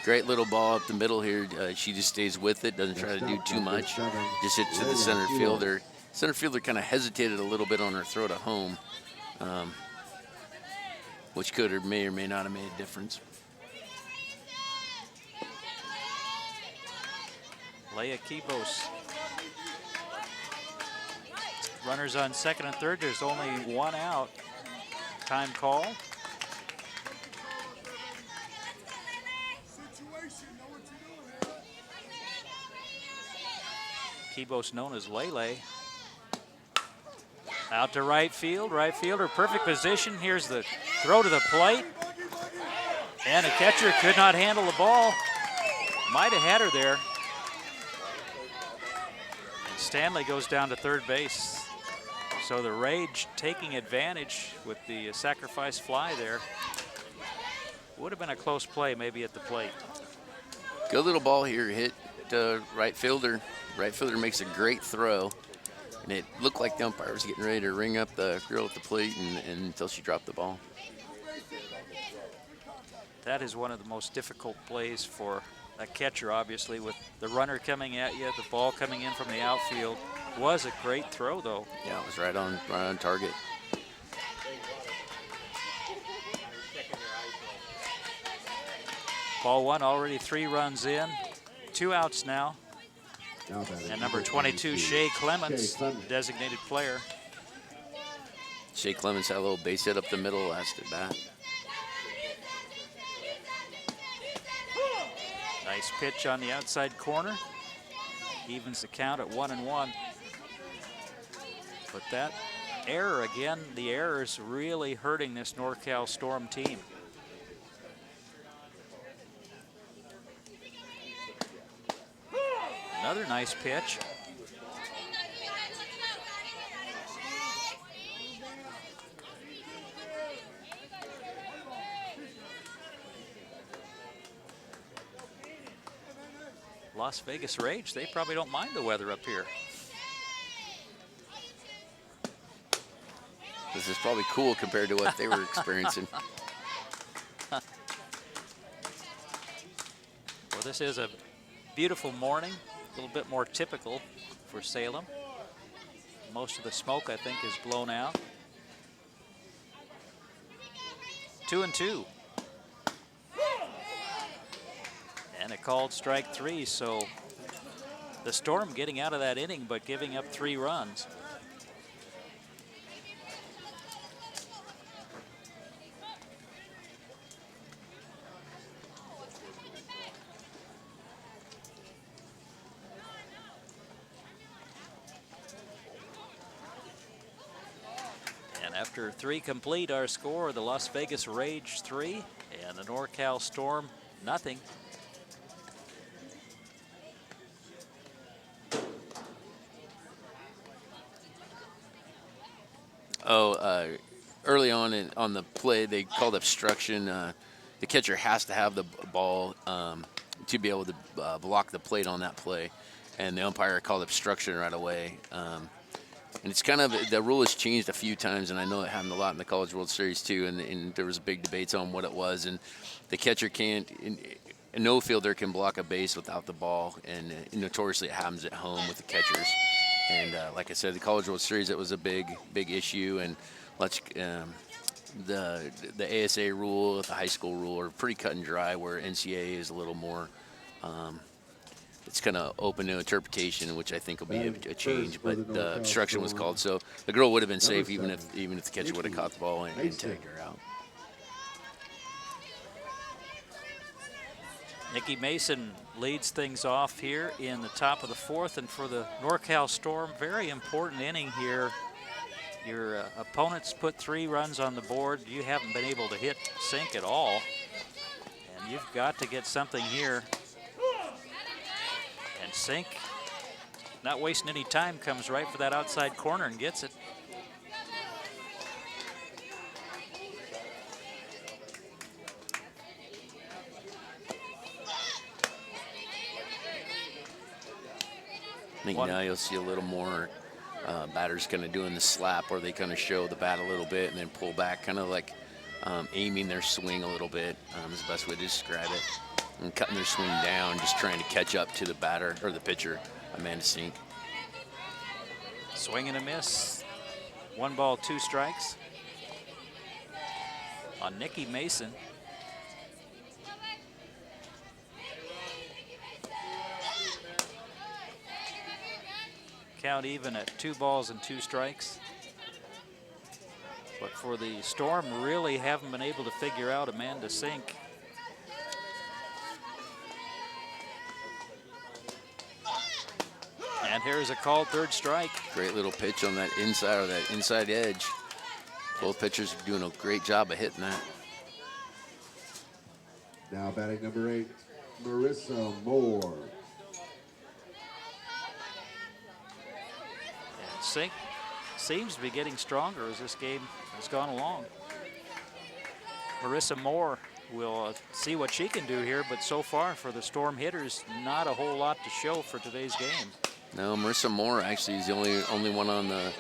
Great little ball up the middle here. She just stays with it, doesn't try to do too much. Just hits to the center fielder. Center fielder kind of hesitated a little bit on her throw to home, which could or may not have made a difference. Leia Kibos. Runners on second and third. There's only one out. Time call. Kibos known as Lele. Out to right field. Right fielder, perfect position. Here's the throw to the plate. And the catcher could not handle the ball. Might have had her there. And Stanley goes down to third base. So the Rage taking advantage with the sacrifice fly there. Would have been a close play maybe at the plate. Good little ball here, hit right fielder. Right fielder makes a great throw, and it looked like the umpire was getting ready to ring up the girl at the plate and until she dropped the ball. That is one of the most difficult plays for a catcher, obviously, with the runner coming at you, the ball coming in from the outfield. Was a great throw, though. Yeah, it was right on target. Ball one, already 3 runs in. 2 outs now. Now batting And number 22, Shea Clements, Shea Clements. designated player. Shea Clements had a little base hit up the middle last at bat. Nice pitch on the outside corner. Evens the count at 1-1. But that error again, the error is really hurting this NorCal Storm team. Another nice pitch. Las Vegas Rage, they probably don't mind the weather up here. This is probably cool compared to what they were experiencing. Well, this is a beautiful morning, a little bit more typical for Salem. Most of the smoke, I think, is blown out. 2-2. And a called strike 3, so the Storm getting out of that inning but giving up 3 runs. And after 3 complete, our score, the Las Vegas Rage 3 and the NorCal Storm nothing. Early on the play, they called obstruction. The catcher has to have the ball to be able to block the plate on that play, and the umpire called obstruction right away. And it's kind of, the rule has changed a few times, and I know it happened a lot in the College World Series too, and there was big debates on what it was, and the catcher can't, no fielder can block a base without the ball, and notoriously it happens at home with the catchers. And like I said, the College World Series, it was a big issue, and the ASA rule, the high school rule are pretty cut and dry, where NCAA is a little more, it's kind of open to interpretation, which I think will be a change. But the obstruction was called, so the girl would have been safe even if the catcher would have caught the ball and tagged her out. Nikki Mason leads things off here in the top of the 4th, and for the NorCal Storm, very important inning here. Your opponents put 3 runs on the board. You haven't been able to hit Sink at all, and you've got to get something here. And Sink, not wasting any time, comes right for that outside corner and gets it. I think now you'll see a little more batters kind of doing the slap, where they kind of show the bat a little bit and then pull back, kind of like aiming their swing a little bit, is the best way to describe it. And cutting their swing down, just trying to catch up to the batter, or the pitcher, Amanda Sink. Swing and a miss. 1 ball, 2 strikes on Nikki Mason. Count even at 2 balls and 2 strikes. But for the Storm, really haven't been able to figure out Amanda Sink. And here's a called 3rd strike. Great little pitch on that inside edge. Both pitchers are doing a great job of hitting that. Now batting number 8, Marissa Moore. And Sink seems to be getting stronger as this game has gone along. Marissa Moore will see what she can do here, but so far for the Storm hitters, not a whole lot to show for today's game. No, Marissa Moore actually is the only one on the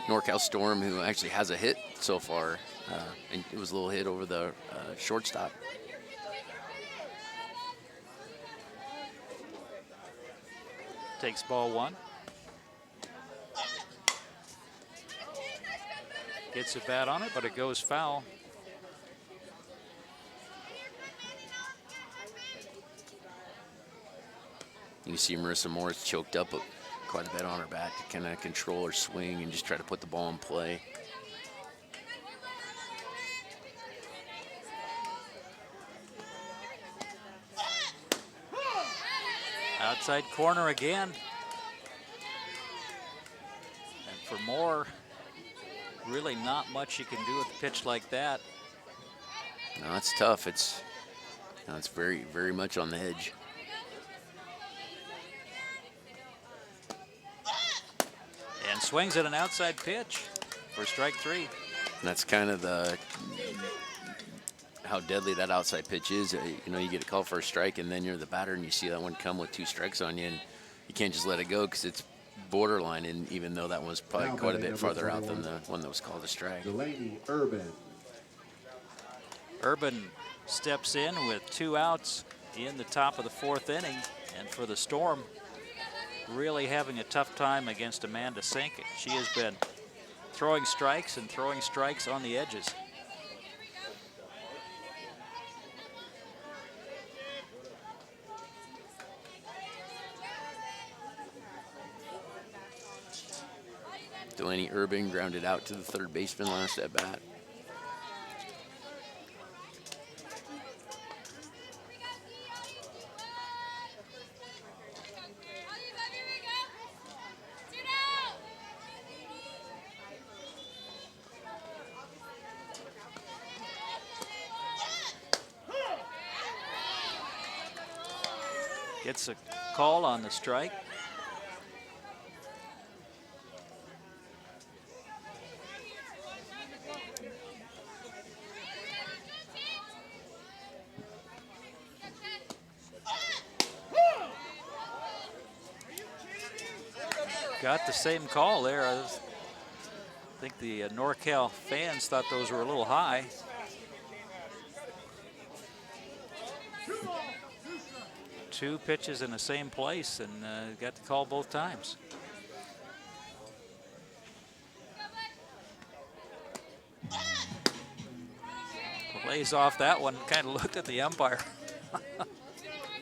NorCal Storm who actually has a hit so far, and it was a little hit over the shortstop. Takes ball 1. Gets a bat on it, but it goes foul. You can see Marissa Morris choked up quite a bit on her bat to kind of control her swing and just try to put the ball in play. Outside corner again. And for Moore, really not much you can do with a pitch like that. No, it's tough. It's very, very much on the edge. And swings at an outside pitch for strike 3. And that's kind of how deadly that outside pitch is. You know, you get a call for a strike, and then you're the batter, and you see that one come with 2 strikes on you, and you can't just let it go because it's borderline. And even though that was probably Now quite a batting bit number farther out than 21. the one that was called a strike. Delaney Urban. Urban steps in with 2 outs in the top of the 4th inning. And for the Storm, really having a tough time against Amanda Sink. She has been throwing strikes and throwing strikes on the edges. Delaney Urban grounded out to the third baseman last at bat. Gets a call on the strike. Got the same call there. I think the NorCal fans thought those were a little high. Two pitches in the same place, and got the call both times. Plays off that one, kind of looked at the umpire.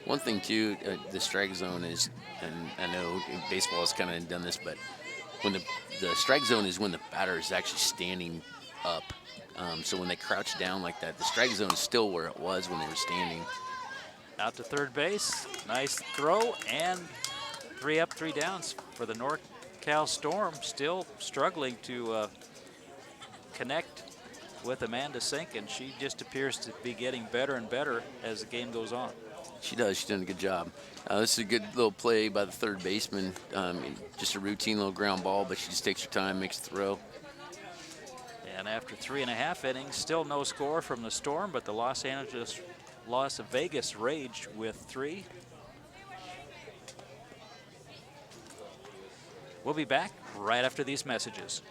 One thing too, the strike zone is, and I know baseball has kind of done this, but when the strike zone is when the batter is actually standing up. So when they crouch down like that, the strike zone is still where it was when they were standing. Out to third base, nice throw, and 3 up, 3 downs for the NorCal Storm. Still struggling to connect with Amanda Sink, and she just appears to be getting better and better as the game goes on. She does. She's doing a good job. This is a good little play by the third baseman. Just a routine little ground ball, but she just takes her time, makes the throw. And after 3.5 innings, still no score from the Storm, but the Las Vegas Rage with 3. We'll be back right after these messages.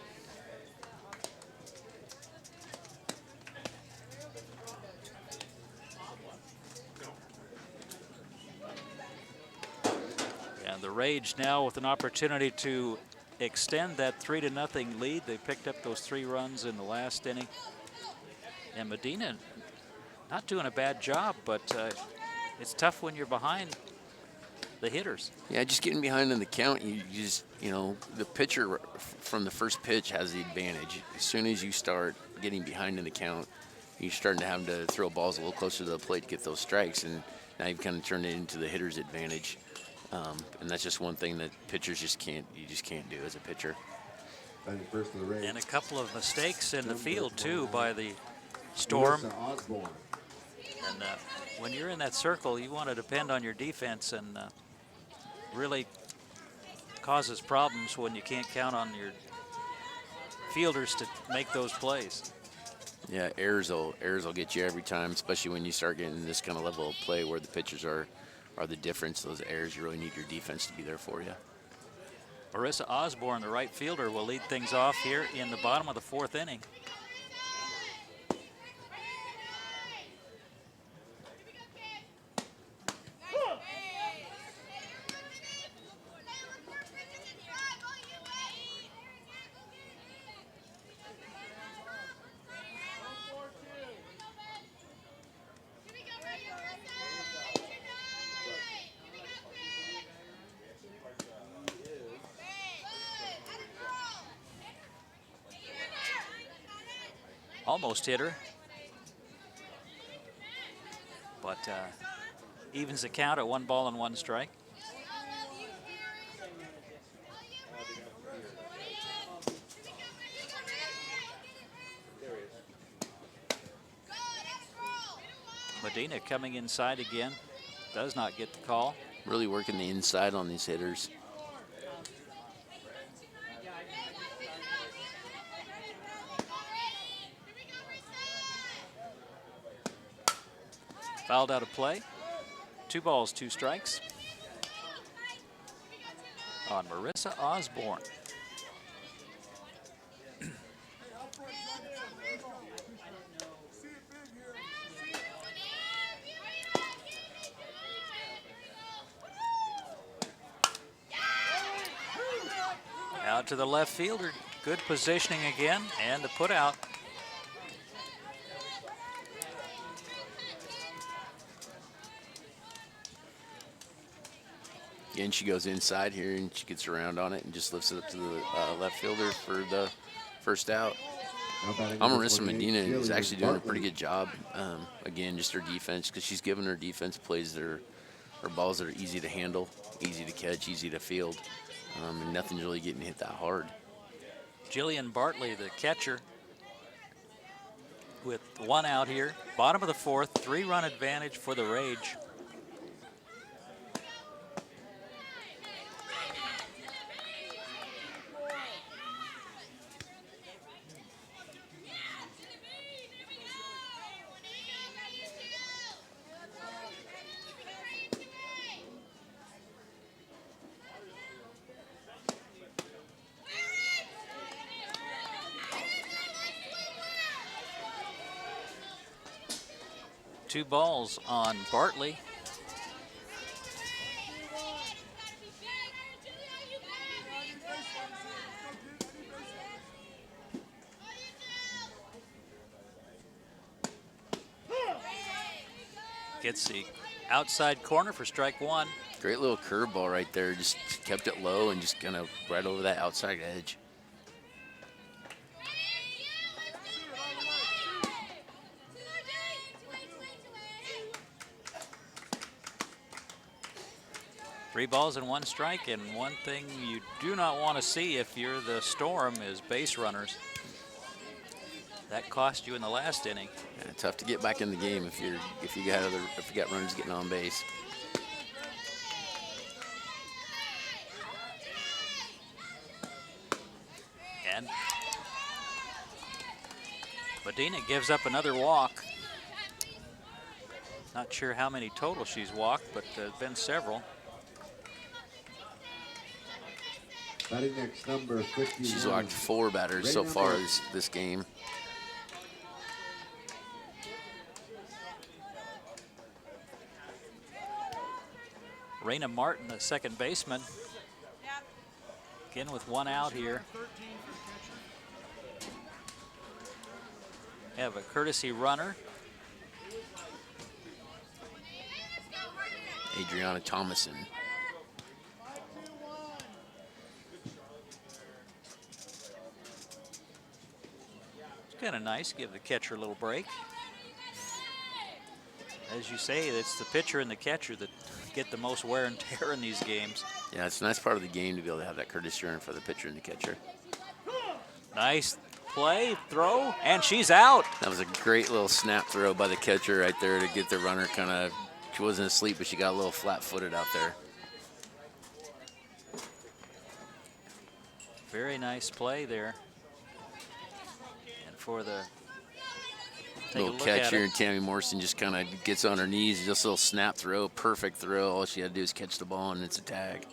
And the Rage now with an opportunity to extend that 3-0 lead. They picked up those 3 runs in the last inning. And Medina not doing a bad job, but it's tough when you're behind the hitters. Yeah, just getting behind in the count, you know, the pitcher from the first pitch has the advantage. As soon as you start getting behind in the count, you're starting to have to throw balls a little closer to the plate to get those strikes, and now you've kind of turned it into the hitter's advantage. And that's just one thing that pitchers just can't do as a pitcher. First of the Rays. And a couple of mistakes in the field, too, by the Storm. Osborne. And when you're in that circle, you want to depend on your defense, and really causes problems when you can't count on your fielders to make those plays. Yeah, errors will get you every time, especially when you start getting this kind of level of play where the pitchers are the difference. Those errors, you really need your defense to be there for you. Marissa Osborne, the right fielder, will lead things off here in the bottom of the 4th inning. almost hit her. But evens the count at 1 ball and 1 strike. Medina coming inside again. Does not get the call. Really working the inside on these hitters. Fouled out of play. 2 balls, 2 strikes on Marissa Osborne. Out to the left fielder. Good positioning again, and the put out. Again, she goes inside here and she gets around on it and just lifts it up to the left fielder for the first out. Marissa Medina is actually doing a pretty good job. Again, just her defense, because she's given her defense plays that are balls that are easy to handle, easy to catch, easy to field, and nothing's really getting hit that hard. Jillian Bartley, the catcher, with 1 out here. Bottom of the 4th, 3-run advantage for the Rage. Two balls on Bartley. Gets the outside corner for strike 1. Great little curveball right there. Just kept it low and just kind of right over that outside edge. Three balls and 1 strike, and one thing you do not want to see if you're the Storm is base runners. That cost you in the last inning. Yeah, tough to get back in the game if you got runners getting on base. And Medina gives up another walk. Not sure how many total she's walked, but been several. Batting next, number 51. She's walked 4 batters so far this game. Raina Martin, the second baseman. Again with 1 out here. Have a courtesy runner. Adriana Thomason. It's kind of nice, give the catcher a little break. As you say, it's the pitcher and the catcher that get the most wear and tear in these games. Yeah, it's a nice part of the game to be able to have that courtesy run for the pitcher and the catcher. Nice play, throw, and she's out. That was a great little snap throw by the catcher right there to get the runner kind of, she wasn't asleep, but she got a little flat-footed out there. Very nice play there. And for the Little catch here, and Tammy Morrison just kind of gets on her knees, just a little snap throw, perfect throw. All she had to do is catch the ball, and it's a tag.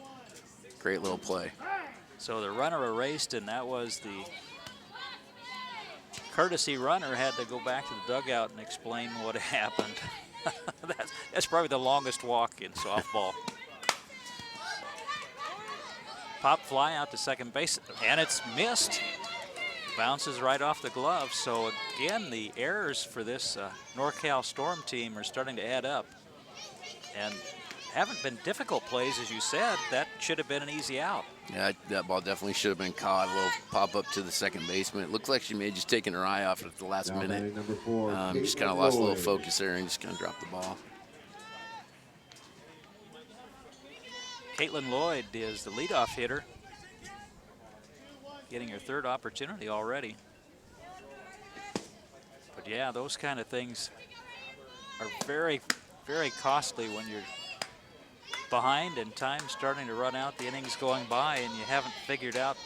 Great little play. So the runner erased, and that was the courtesy runner had to go back to the dugout and explain what happened. That's probably the longest walk in softball. Pop fly out to second base, and it's missed. Bounces right off the glove. So again, the errors for this NorCal Storm team are starting to add up. And haven't been difficult plays, as you said. That should have been an easy out. Yeah, that ball definitely should have been caught. A little pop up to the second baseman. It looked like she may have just taken her eye off it at the last Now minute. batting number 4, Just kind of Caitlin lost a little Lloyd. focus there and just kind of dropped the ball. Caitlin Lloyd is the leadoff hitter, getting her third opportunity already. But yeah, those kind of things are very, very costly when you're behind and time starting to run out, the innings going by, and you haven't figured out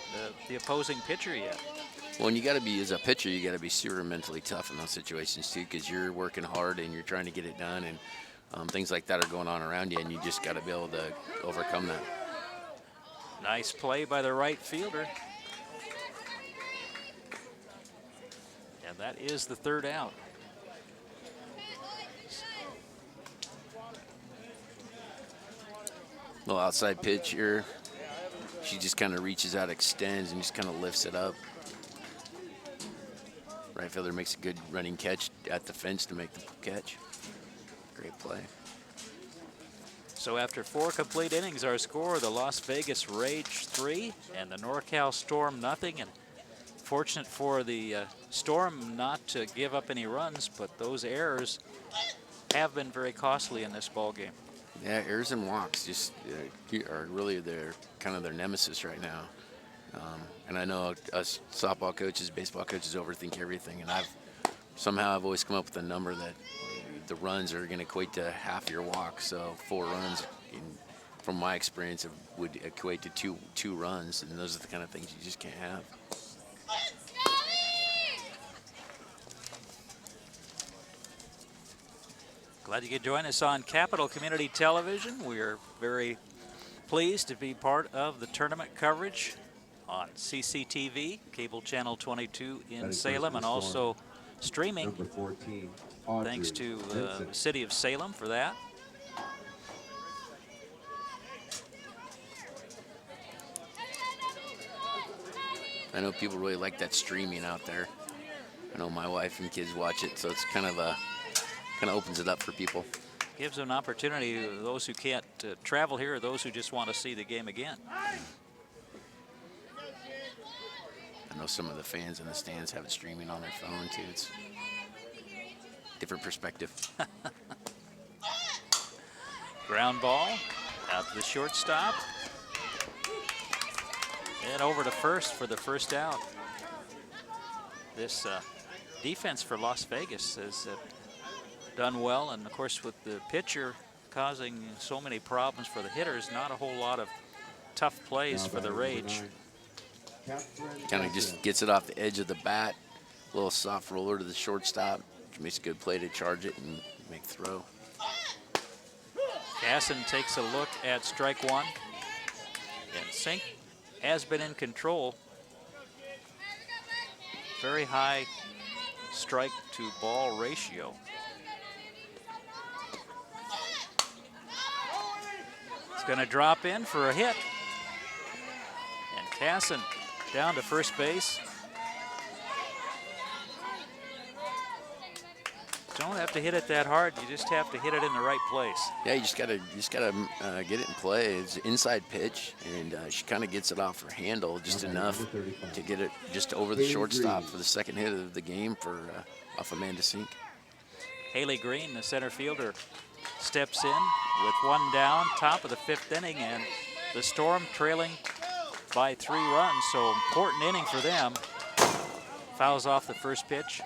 the opposing pitcher yet. Well, and you got to be, as a pitcher, you got to be super mentally tough in those situations too, because you're working hard and you're trying to get it done, and things like that are going on around you, and you just got to be able to overcome that. Nice play by the right fielder. And that is the third out. Little outside pitch here. She just kind of reaches out, extends, and just kind of lifts it up. Right fielder makes a good running catch at the fence to make the catch. Great play. So after 4 complete innings, our score, the Las Vegas Rage 3 and the NorCal Storm nothing. And fortunate for the Storm not to give up any runs, but those errors have been very costly in this ball game. Yeah, errors and walks just are really kind of their nemesis right now. And I know us softball coaches, baseball coaches overthink everything, and I've always come up with a number that the runs are going to equate to half your walk. So 4 runs, from my experience, would equate to two runs, and those are the kind of things you just can't have. Glad you could join us on Capital Community Television. We're very pleased to be part of the tournament coverage on CCTV, cable channel 22 in Salem, and also streaming. Number 14, Audrey Thanks to the Vincent. city of Salem for that. I know people really like that streaming out there. I know my wife and kids watch it, so it's kind of opens it up for people. Gives an opportunity to those who can't travel here or those who just want to see the game again. I know some of the fans in the stands have it streaming on their phone too. It's different perspective. Ground ball out to the shortstop. And over to first for the first out. This defense for Las Vegas has done well, and of course with the pitcher causing so many problems for the hitters, not a whole lot of tough plays for the Rage. Kind of just gets it off the edge of the bat. A little soft roller to the shortstop, which makes a good play to charge it and make the throw. Casson takes a look at strike 1. And Sink has been in control. Very high strike to ball ratio. It's going to drop in for a hit. And Casson down to first base. Don't have to hit it that hard. You just have to hit it in the right place. Yeah, you just gotta get it in play. It's an inside pitch, and she kind of gets it off her handle just enough to get it just over the shortstop for the second hit of the game for off Amanda Sink. Haley Green, the center fielder, steps in with 1 down, top of the 5th inning, and the Storm trailing by 3 runs. So important inning for them. Fouls off the first pitch.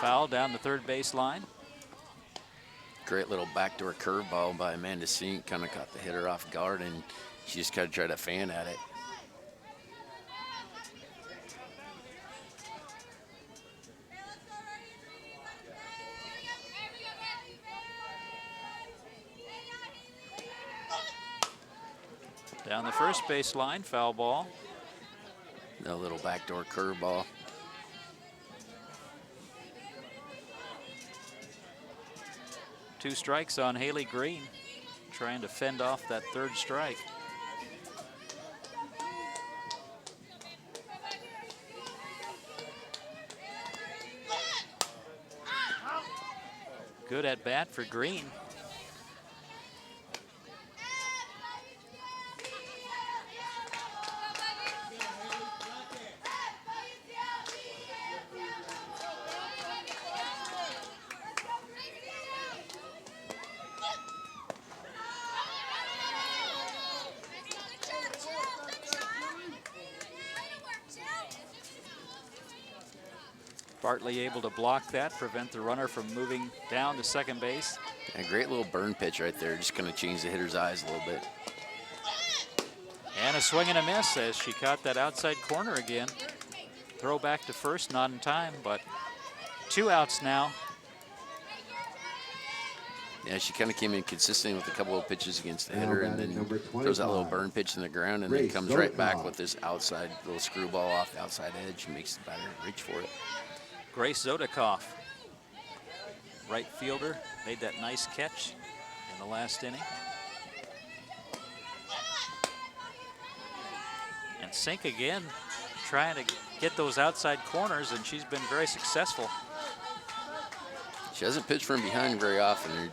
Foul down the third base line. Great little backdoor curveball by Amanda Sink, kind of caught the hitter off guard, and she just kind of tried to fan at it. Down the first base line, foul ball. A little backdoor curveball. 2 strikes on Haley Green, trying to fend off that 3rd strike. Good at bat for Green. Bartley able to block that, prevent the runner from moving down to second base. A great little burn pitch right there, just going to change the hitter's eyes a little bit. And a swing and a miss as she caught that outside corner again. Throw back to first, not in time, but 2 outs now. Yeah, she kind of came in consistent with a couple of pitches against the hitter, and then throws that little burn pitch in the ground, and then comes right back with this outside little screwball off the outside edge and makes the batter reach for it. Grace Zodikoff, right fielder, made that nice catch in the last inning. And Sink again, trying to get those outside corners, and she's been very successful. She hasn't pitched from behind very often.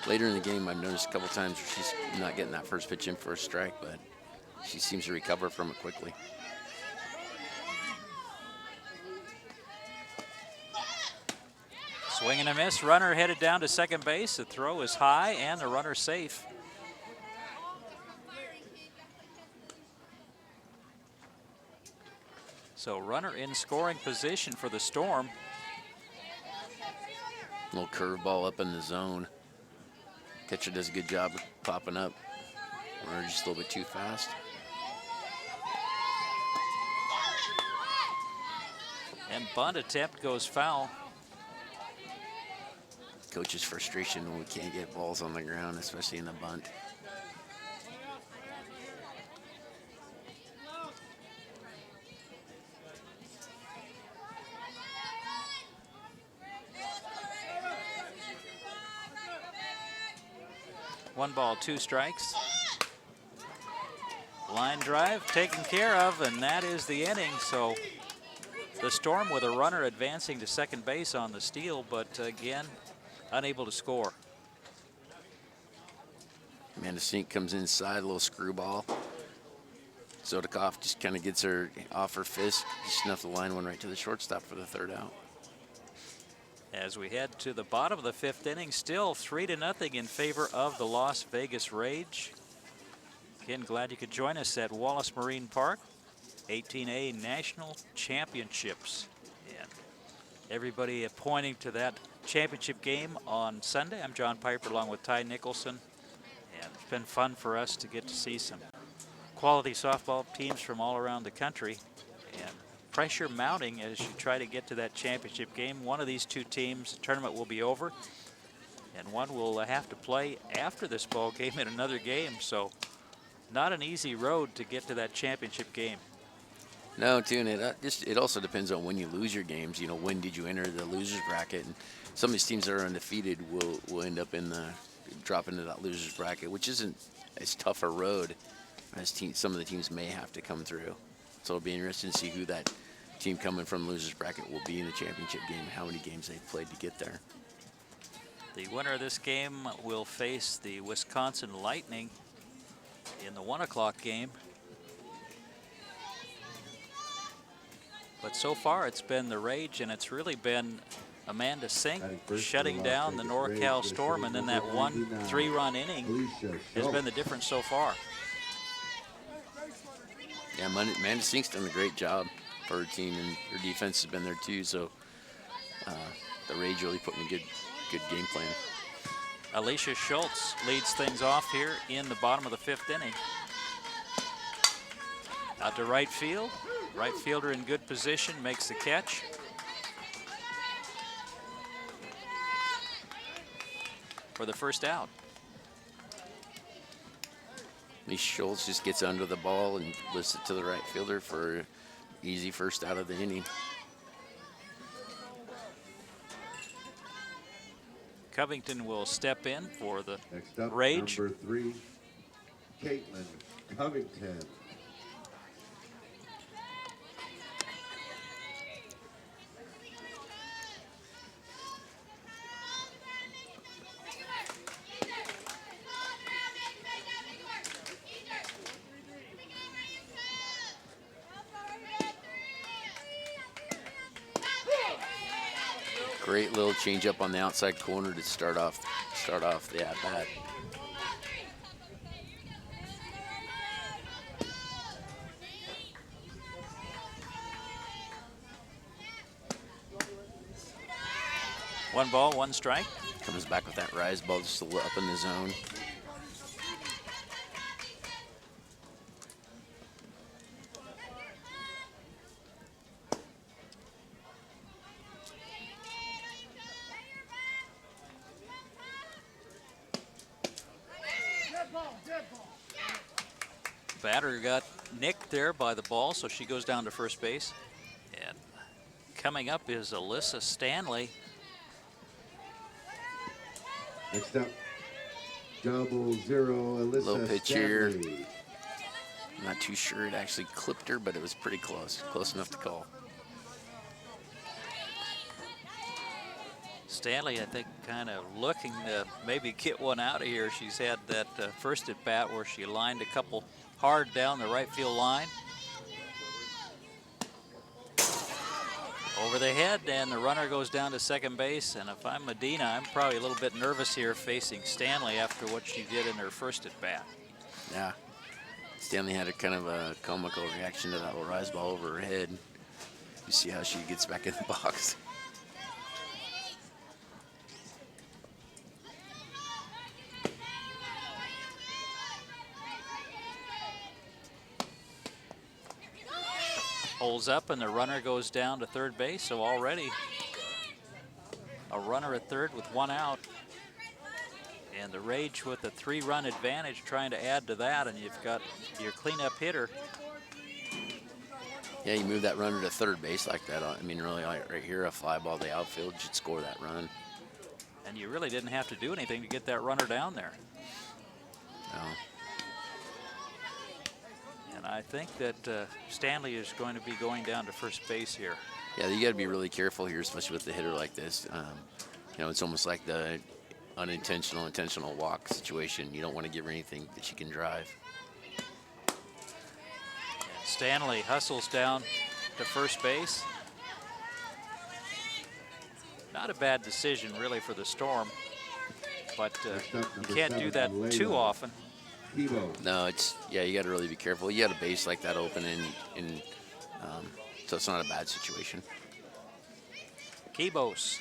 Later in the game, I've noticed a couple times where she's not getting that first pitch in for a strike, but she seems to recover from it quickly. Swing and a miss, runner headed down to second base. The throw is high and the runner safe. So runner in scoring position for the Storm. Little curveball up in the zone. Catcher does a good job of popping up. Runner just a little bit too fast. And bunt attempt goes foul. Coach's frustration when we can't get balls on the ground, especially in the bunt. One ball, 2 strikes. Line drive taken care of, and that is the inning. So the Storm with a runner advancing to second base on the steal, but again, unable to score. Amanda Sink comes inside, a little screwball. Zodikoff just kind of gets her off her fist, just enough to line one right to the shortstop for the 3rd out. As we head to the bottom of the 5th inning, still 3-0 in favor of the Las Vegas Rage. Again, glad you could join us at Wallace Marine Park, 18A National Championships. And everybody pointing to that championship game on Sunday. I'm John Piper along with Ty Nicholson. And it's been fun for us to get to see some quality softball teams from all around the country. And pressure mounting as you try to get to that championship game. One of these 2 teams, the tournament will be over, and one will have to play after this ball game in another game. So not an easy road to get to that championship game. No, too, and it also depends on when you lose your games. You know, when did you enter the losers bracket? And some of these teams that are undefeated will end up in the drop into that losers bracket, which isn't as tough a road as some of the teams may have to come through. So it'll be interesting to see who that team coming from losers bracket will be in the championship game, how many games they've played to get there. The winner of this game will face the Wisconsin Lightning in the 1 o'clock game. But so far it's been the Rage, and it's really been Amanda Sink shutting down the NorCal Storm, and then that 1 3-run inning has been the difference so far. Yeah, Amanda Sink's done a great job for her team, and her defense has been there too. So the Rage really putting a good game plan. Alicia Schultz leads things off here in the bottom of the 5th inning. Out to right field. Right fielder in good position makes the catch. For the 1st out. Lee Schultz just gets under the ball and lifts it to the right fielder for easy 1st out of the inning. Covington will step in for the Next up, Rage. number 3, Caitlin Covington. Great little change up on the outside corner to start off the at bat. One ball, one strike. Comes back with that rise ball just a little up in the zone. Batter got nicked there by the ball, so she goes down to first base. And coming up is Alyssa Stanley. Next up, 00 Alyssa Little pitch here. Stanley. I'm not too sure it actually clipped her, but it was pretty close. Close enough to call. Stanley, I think, kind of looking to maybe get one out of here. She's had that first at bat where she lined a couple hard down the right field line. Over the head, and the runner goes down to second base. And if I'm Medina, I'm probably a little bit nervous here facing Stanley after what she did in her first at bat. Yeah. Stanley had a kind of a comical reaction to that little rise ball over her head. You see how she gets back in the box. Holds up, and the runner goes down to third base. So already a runner at third with one out. And the Rage with a 3-run advantage trying to add to that, and you've got your cleanup hitter. Yeah, you move that runner to third base like that. I mean, really, like right here, a fly ball to the outfield should score that run. And you really didn't have to do anything to get that runner down there. No. And I think that Stanley is going to be going down to first base here. Yeah, you got to be really careful here, especially with the hitter like this. You know, it's almost like the unintentional, intentional walk situation. You don't want to give her anything that she can drive. And Stanley hustles down to first base. Not a bad decision, really, for the Storm. But you can't do that too often. No, it's, yeah, you got to really be careful. You got a base like that open, and so it's not a bad situation. Kibos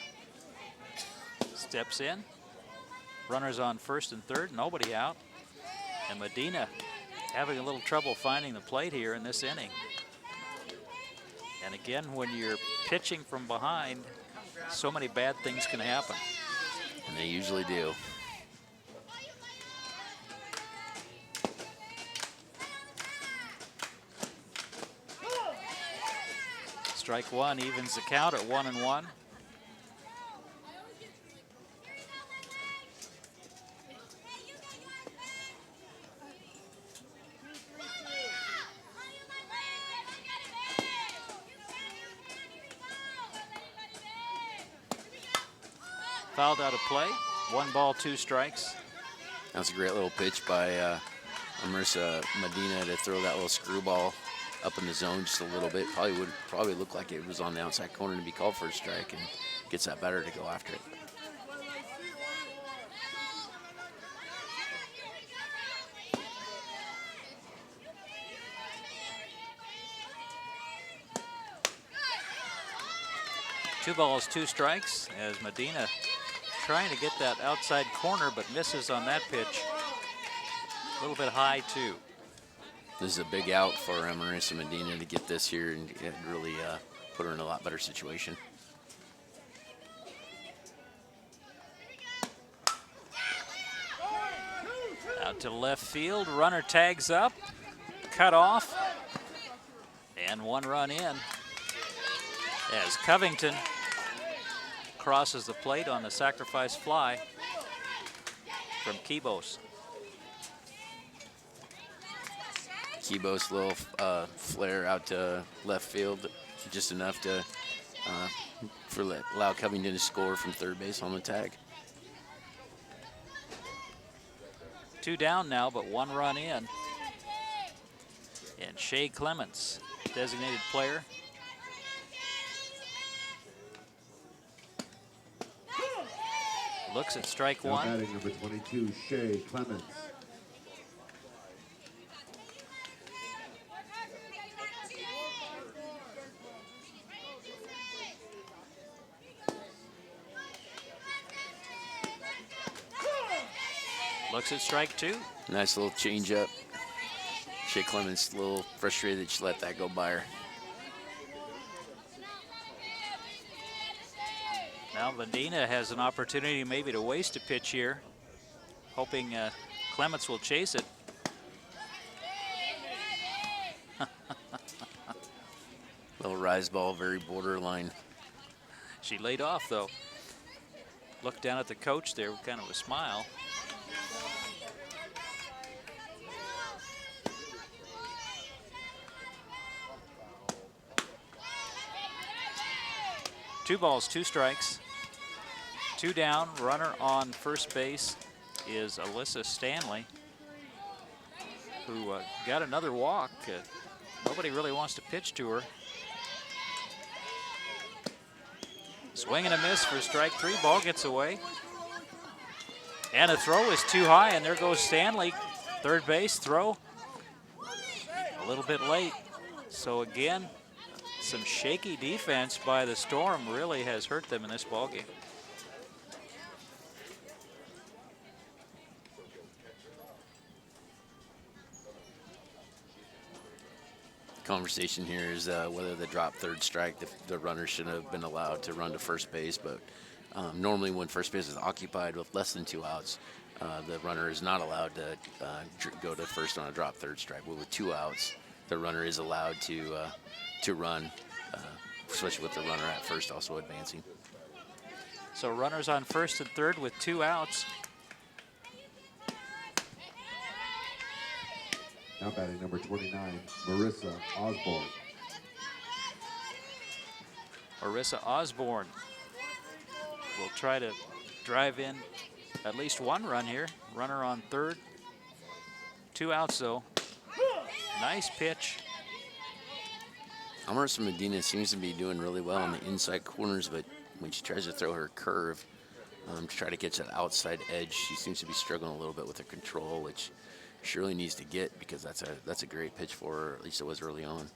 steps in. Runners on first and third, nobody out. And Medina having a little trouble finding the plate here in this inning. And again, when you're pitching from behind, so many bad things can happen. And they usually do. Strike one evens the count at 1-1. Fouled out of play. 1 ball, 2 strikes. That's a great little pitch by Marissa Medina to throw that little screwball up in the zone just a little bit. Probably look like it was on the outside corner to be called for a strike, and gets that batter to go after it. Two balls, 2 strikes as Medina trying to get that outside corner, but misses on that pitch. A little bit high, too. This is a big out for Marissa Medina to get this here and really put her in a lot better situation. Out to left field, runner tags up, cut off, and 1 run in as Covington crosses the plate on the sacrifice fly from Kibos. Kibos' little flare out to left field, just enough to allow Covington to score from third base on the tag. 2 down now, but 1 run in. And Shea Clements, designated player. Looks at strike Now 1. batting number 22, Shea Clements. Looks at strike 2. Nice little change up. Shea Clements a little frustrated that she let that go by her. Now Medina has an opportunity maybe to waste a pitch here, hoping Clements will chase it. Little rise ball, very borderline. She laid off though. Looked down at the coach there with kind of a smile. Two balls, 2 strikes. 2 down, runner on first base is Alyssa Stanley, who got another walk. Nobody really wants to pitch to her. Swing and a miss for strike 3, ball gets away. And the throw is too high, and there goes Stanley. Third base, throw. A little bit late. So again, some shaky defense by the Storm really has hurt them in this ballgame. Conversation here is whether the drop third strike, the runner should have been allowed to run to first base, but normally when first base is occupied with less than 2 outs, the runner is not allowed to go to first on a drop third strike. But with 2 outs, the runner is allowed to run, especially with the runner at first also advancing. So runners on first and third with 2 outs. Now batting number 29, Marissa Osborne. Marissa Osborne will try to drive in at least 1 run here. Runner on third. 2 outs though. Nice pitch. Marissa Medina seems to be doing really well on the inside corners, but when she tries to throw her curve to try to get to the outside edge, she seems to be struggling a little bit with her control, which she really needs to get, because that's a great pitch for her, at least it was early on.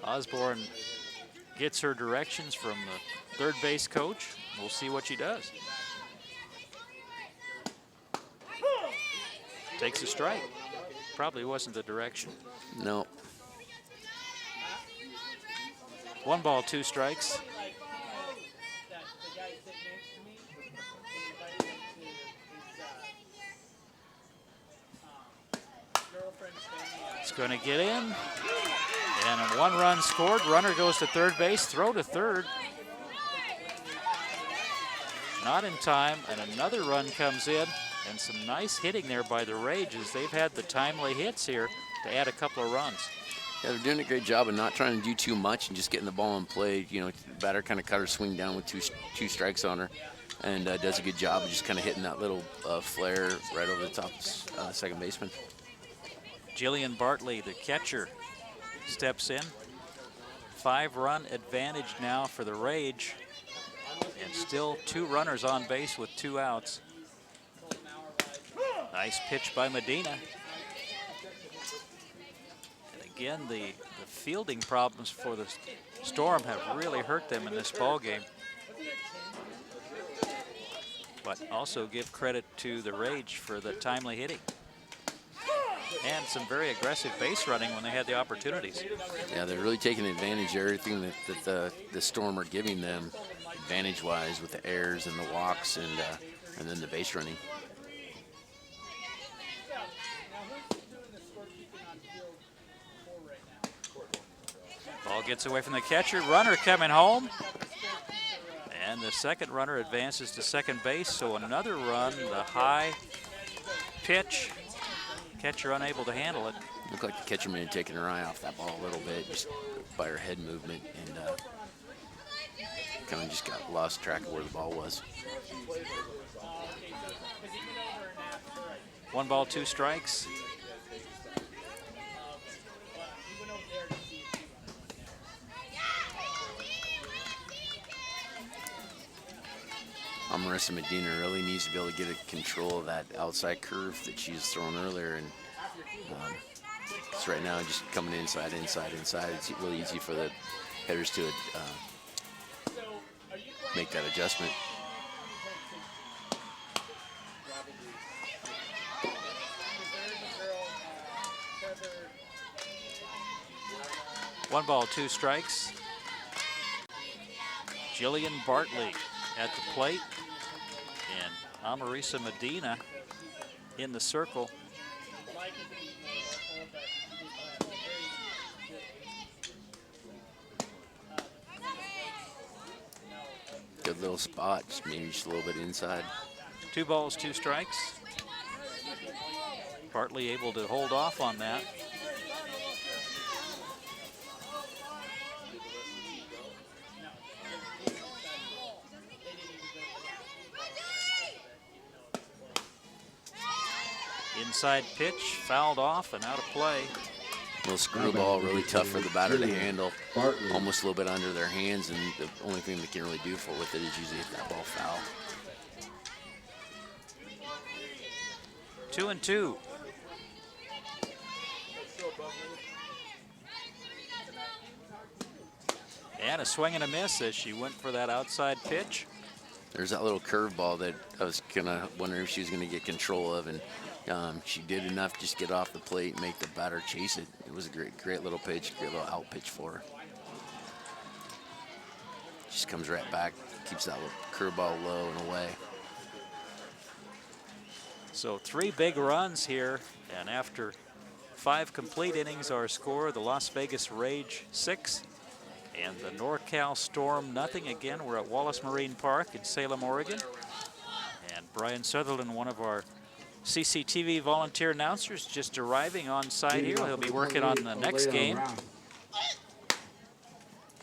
Osborne gets her directions from the third base coach. We'll see what she does. Takes a strike. Probably wasn't the direction. No. 1 ball, 2 strikes. It's going to get in. And a 1 run scored. Runner goes to third base. Throw to third. Not in time. And another run comes in. And some nice hitting there by the Rages. They've had the timely hits here to add a couple of runs. Yeah, they're doing a great job of not trying to do too much and just getting the ball in play. You know, the batter kind of cut her swing down with two strikes on her, and does a good job of just kind of hitting that little flare right over the top of second baseman. Jillian Bartley, the catcher, steps in. 5-run advantage now for the Rage. And still 2 runners on base with 2 outs. Nice pitch by Medina. And again, the fielding problems for the Storm have really hurt them in this ball game. But also give credit to the Rage for the timely hitting. And some very aggressive base running when they had the opportunities. Yeah, they're really taking advantage of everything that the Storm are giving them advantage-wise with the errors and the walks, and and then the base running. Ball gets away from the catcher. Runner coming home. And the second runner advances to second base, so another run, the high pitch. Catcher unable to handle it. Looked like the catcher may have taken her eye off that ball a little bit, just by her head movement, and kind of just got lost track of where the ball was. 1 ball, 2 strikes. Marissa Medina really needs to be able to get control of that outside curve that she was throwing earlier, and so right now just coming inside. It's really easy for the hitters to make that adjustment. One ball, 2 strikes. Jillian Bartley at the plate, and Amarisa Medina in the circle. Good little spot, just maybe just a little bit inside. 2 balls, 2 strikes. Bartley able to hold off on that. Inside pitch, fouled off and out of play. Little screwball, really tough for the batter to handle. Almost a little bit under their hands, and the only thing they can really do with it is usually hit that ball foul. 2-2. And a swing and a miss as she went for that outside pitch. There's that little curveball that I was kind of wondering if she was going to get control of, and she did enough to just get off the plate and make the batter chase it. It was a great little pitch, great little out pitch for her. Just comes right back, keeps that little curveball low and away. So 3 big runs here, and after 5 complete innings, our score, the Las Vegas Rage 6 and the NorCal Storm nothing. Again, we're at Wallace Marine Park in Salem, Oregon. And Brian Sutherland, one of our CCTV volunteer announcers, just arriving on site here. He'll be working on the next game.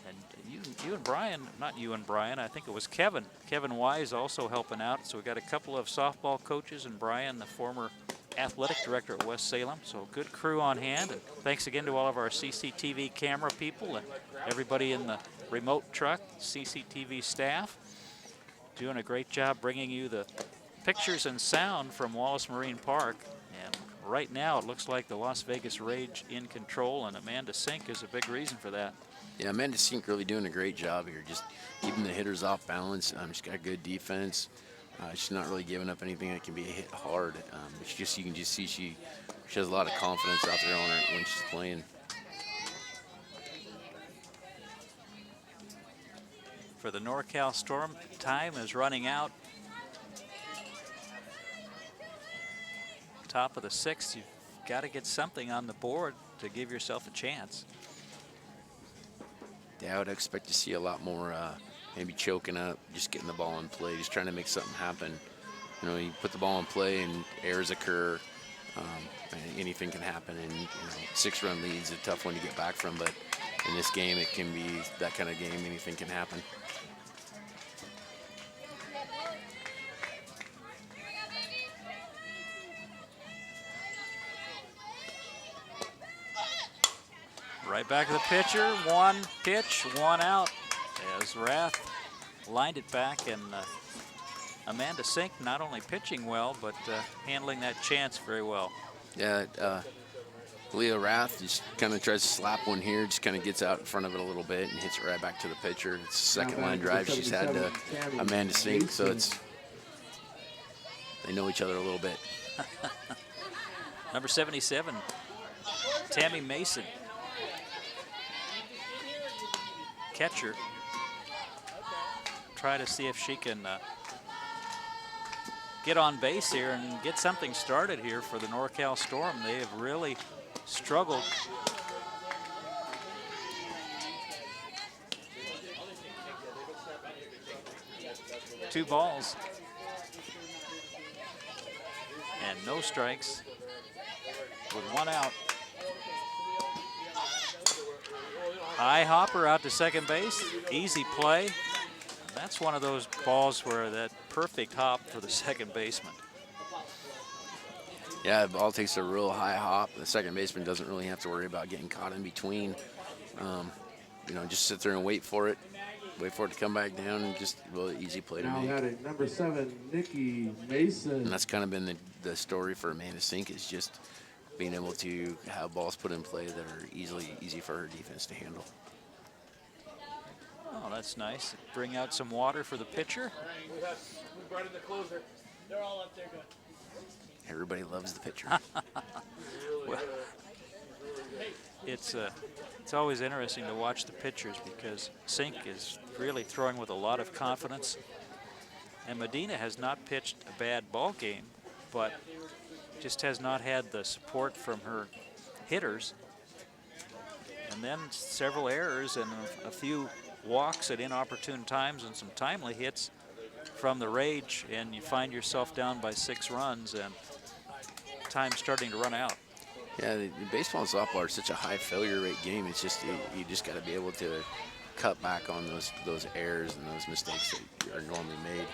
And you and Brian, not you and Brian, I think it was Kevin Wise also helping out. So we got a couple of softball coaches and Brian, the former athletic director at West Salem. So good crew on hand. And thanks again to all of our CCTV camera people and everybody in the remote truck, CCTV staff. Doing a great job bringing you the pictures and sound from Wallace Marine Park. And right now it looks like the Las Vegas Rage in control, and Amanda Sink is a big reason for that. Yeah, Amanda Sink really doing a great job here, just keeping the hitters off balance. She's got good defense. She's not really giving up anything that can be hit hard. It's just, you can just see she has a lot of confidence out there on her when she's playing. For the NorCal Storm, time is running out. Top of the 6th, you've got to get something on the board to give yourself a chance. Yeah, I would expect to see a lot more maybe choking up, just getting the ball in play, just trying to make something happen. You know, you put the ball in play and errors occur, and anything can happen. And 6-run lead's a tough one to get back from, but in this game it can be that kind of game. Anything can happen. Right back to the pitcher, 1 pitch, 1 out, as Rath lined it back, and Amanda Sink not only pitching well, but handling that chance very well. Yeah, Leah Rath just kind of tries to slap one here, just kind of gets out in front of it a little bit and hits it right back to the pitcher. It's a second line drive she's had to Amanda Sink, so they know each other a little bit. Number 77, Tammy Mason. Catcher. Try to see if she can get on base here and get something started here for the NorCal Storm. They have really struggled. Two balls and no strikes with one out. High hopper out to second base, easy play. And that's one of those balls where that perfect hop for the second baseman. Yeah, the ball takes a real high hop. The second baseman doesn't really have to worry about getting caught in between. You know, just sit there and wait for it to come back down, and just a really easy play to Now make. batting number 7, Nikki Mason. And that's kind of been the story for Amanda Sink, is just being able to have balls put in play that are easy for her defense to handle. Oh, that's nice. Bring out some water for the pitcher. We brought in the closer. They're all up there good. Everybody loves the pitcher. Well, it's always interesting to watch the pitchers because Sink is really throwing with a lot of confidence. And Medina has not pitched a bad ball game, but just has not had the support from her hitters. And then several errors and a few walks at inopportune times and some timely hits from the Rage, and you find yourself down by 6 runs and time starting to run out. Yeah, the baseball and softball are such a high failure rate game. It's just you just got to be able to cut back on those errors and those mistakes that are normally made.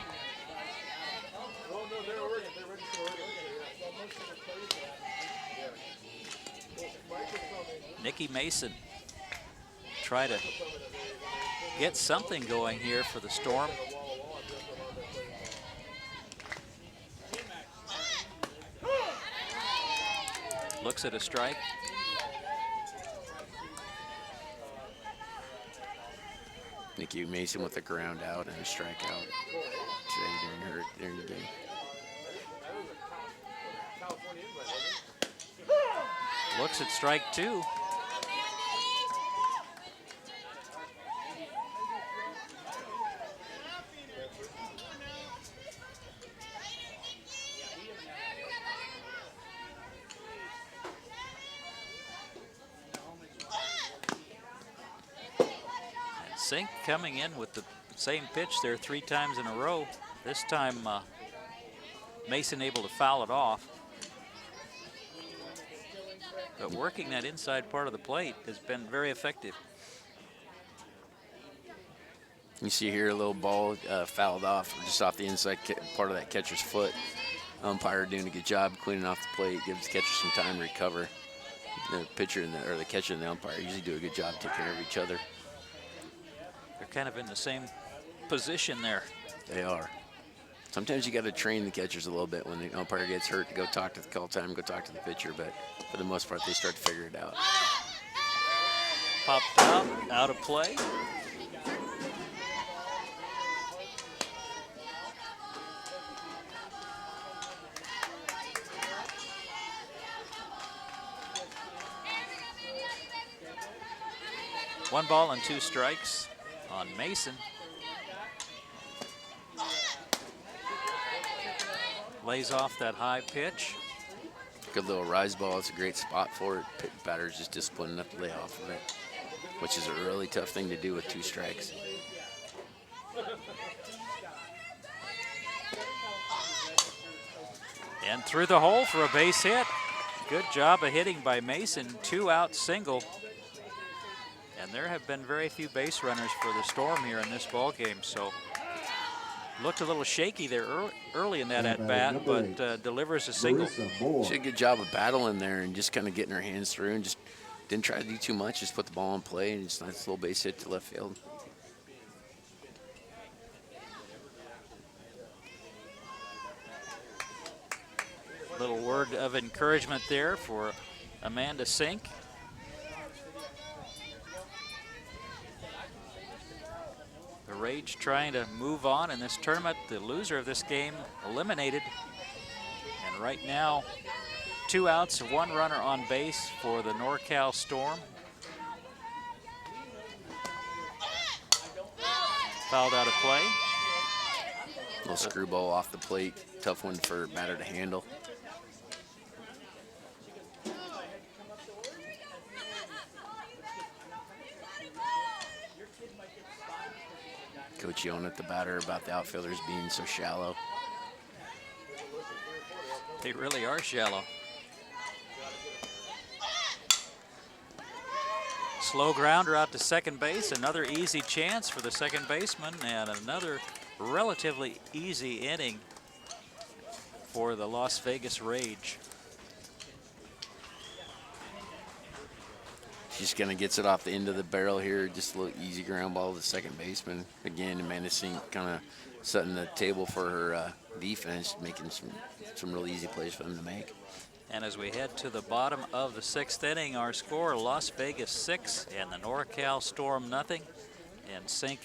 Nikki Mason try to get something going here for the Storm. Looks at a strike. Nikki Mason with a ground out and a strikeout today during the game. Looks at strike 2. Sink coming in with the same pitch there 3 times in a row. This time Mason able to foul it off. But working that inside part of the plate has been very effective. You see here a little ball fouled off just off the inside part of that catcher's foot. Umpire doing a good job cleaning off the plate, gives the catcher some time to recover. The pitcher or the catcher and the umpire usually do a good job taking care of each other. They're kind of in the same position there. They are. Sometimes you got to train the catchers a little bit when the umpire gets hurt to go talk to the call time, go talk to the pitcher, but for the most part, they start to figure it out. Popped out of play. One ball and 2 strikes on Mason. Lays off that high pitch. Good little rise ball. It's a great spot for it. Batter's just disciplined enough to lay off of it, which is a really tough thing to do with 2 strikes. And through the hole for a base hit. Good job of hitting by Mason. 2-out single. And there have been very few base runners for the Storm here in this ball game, so looked a little shaky there early in that at-bat, but delivers a single. She did a good job of battling there and just kind of getting her hands through and just didn't try to do too much, just put the ball in play and just a nice little base hit to left field. Little word of encouragement there for Amanda Sink. The Rage trying to move on in this tournament. The loser of this game eliminated. And right now, 2 outs, 1 runner on base for the NorCal Storm. Fouled out of play. Little screwball off the plate. Tough one for batter to handle. Coach yelling at the batter about the outfielders being so shallow. They really are shallow. Slow grounder out to second base. Another easy chance for the second baseman, and another relatively easy inning for the Las Vegas Rage. Just kind of gets it off the end of the barrel here. Just a little easy ground ball to the second baseman. Again, Amanda Sink kind of setting the table for her defense, making some real easy plays for them to make. And as we head to the bottom of the 6th inning, our score, Las Vegas 6 and the NorCal Storm nothing. And Sink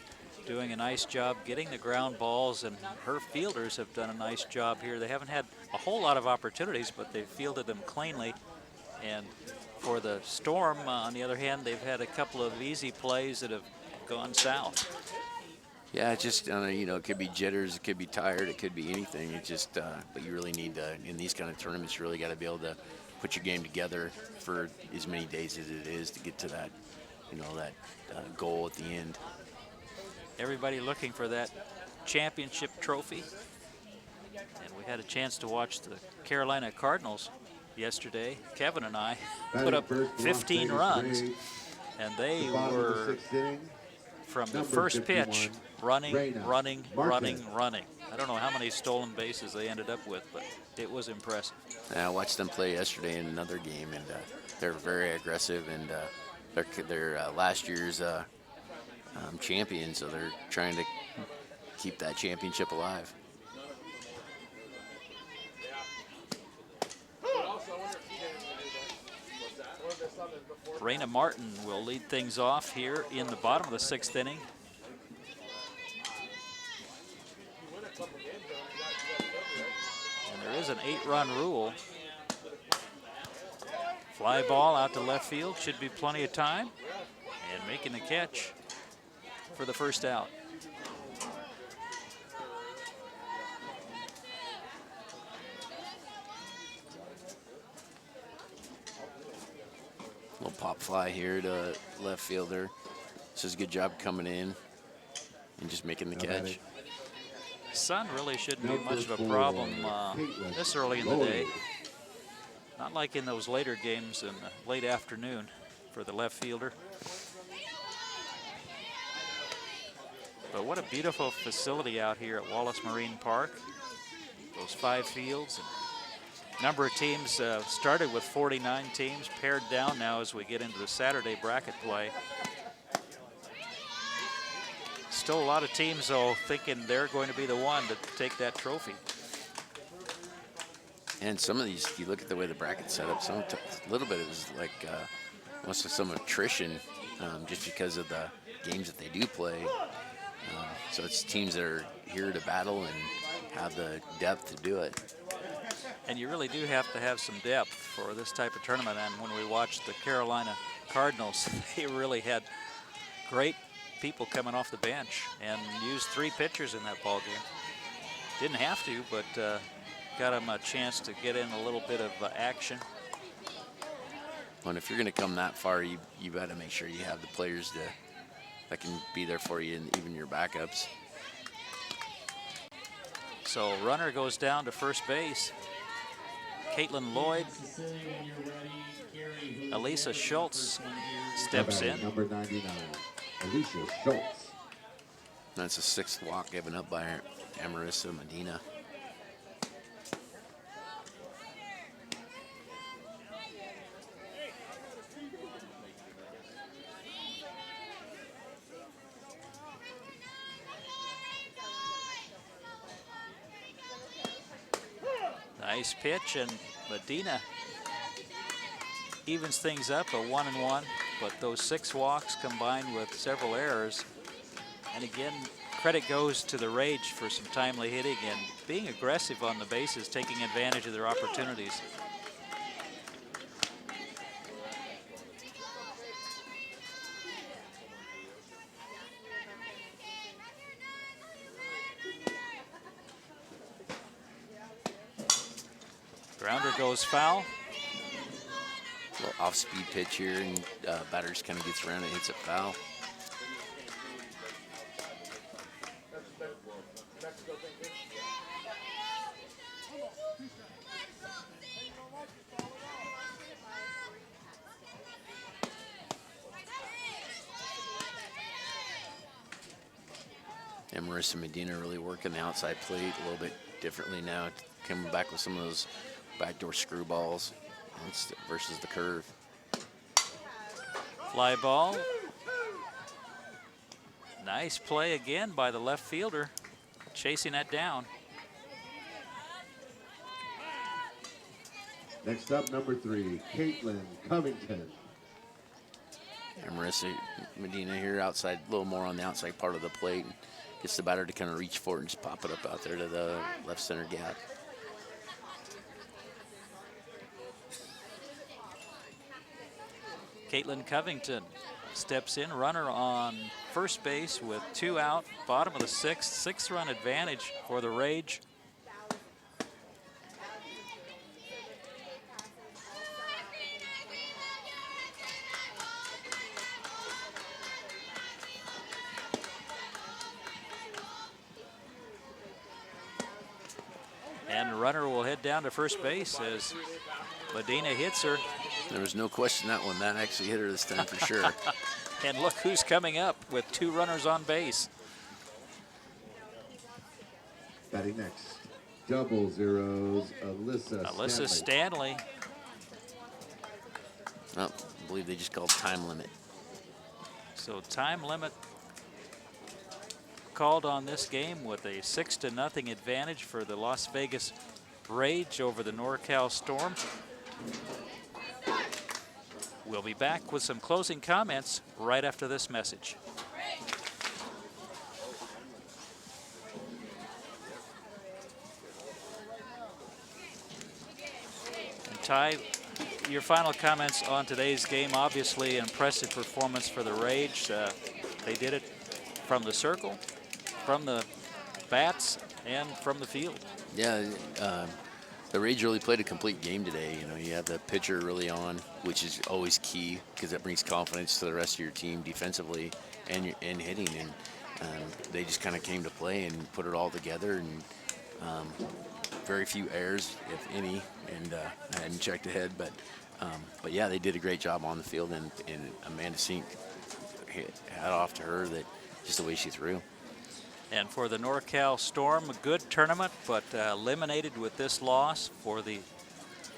doing a nice job getting the ground balls, and her fielders have done a nice job here. They haven't had a whole lot of opportunities, but they've fielded them cleanly. And for the Storm, on the other hand, they've had a couple of easy plays that have gone south. Yeah, it's just, it could be jitters, it could be tired, it could be anything. It just, but you really need to, in these kind of tournaments, you really got to be able to put your game together for as many days as it is to get to that, that goal at the end. Everybody looking for that championship trophy. And we had a chance to watch the Carolina Cardinals yesterday. Kevin and I put up 15 runs, and they were, from the first pitch, running. I don't know how many stolen bases they ended up with, but it was impressive. I watched them play yesterday in another game, and they're very aggressive, and they're last year's champions, so they're trying to keep that championship alive. Raina Martin will lead things off here in the bottom of the 6th inning. And there is an 8-run rule. Fly ball out to left field, should be plenty of time, and making the catch for the first out. Little pop fly here to left fielder. This is a good job coming in and just making the catch. Sun really shouldn't be much of a problem this early in the day. Not like in those later games in the late afternoon for the left fielder. But what a beautiful facility out here at Wallace Marine Park. Those 5 fields. And number of teams started with 49 teams, pared down now as we get into the Saturday bracket play. Still a lot of teams, though, thinking they're going to be the one to take that trophy. And some of these, you look at the way the bracket's set up, a little bit it was like almost some attrition just because of the games that they do play. So it's teams that are here to battle and have the depth to do it. And you really do have to have some depth for this type of tournament. And when we watched the Carolina Cardinals, they really had great people coming off the bench and used 3 pitchers in that ball game. Didn't have to, but got them a chance to get in a little bit of action. Well, and if you're going to come that far, you got to make sure you have the players that can be there for you, and even your backups. So runner goes down to first base. Caitlin Lloyd. Elisa Schultz steps in. Number 99, Alicia Schultz. That's a 6th walk given up by Amarissa Medina. Nice pitch, and Medina evens things up, a 1-1, but those 6 walks combined with several errors. And again, credit goes to the Rage for some timely hitting and being aggressive on the bases, taking advantage of their opportunities. Grounder goes foul. A little off-speed pitch here, and batter just kind of gets around and hits a foul. And Marissa Medina really working the outside plate a little bit differently now, coming back with some of those backdoor screwballs versus the curve. Fly ball. Nice play again by the left fielder, chasing that down. Next up, number 3, Caitlin Covington. And Marissa Medina here outside, a little more on the outside part of the plate. Gets the batter to kind of reach for it and just pop it up out there to the left center gap. Caitlin Covington steps in, runner on first base with 2 out, bottom of the 6th, 6-run advantage for the Rage. And the runner will head down to first base as Medina hits her. There was no question that one. That actually hit her this time for sure. And look who's coming up with 2 runners on base. Batting next, double zeros, Alyssa Stanley. Oh, I believe they just called time limit. So time limit called on this game with a 6-0 advantage for the Las Vegas Rage over the NorCal Storm. We'll be back with some closing comments right after this message. And Ty, your final comments on today's game. Obviously, impressive performance for the Rage. They did it from the circle, from the bats, and from the field. Yeah, the Rage really played a complete game today. You know, you have the pitcher really on, which is always key because that brings confidence to the rest of your team defensively and hitting. And they just kind of came to play and put it all together. And very few errors, if any. And I hadn't checked ahead, but yeah, they did a great job on the field. And Amanda Sink, hat off to her, that just the way she threw. And for the NorCal Storm, a good tournament, but eliminated with this loss. For the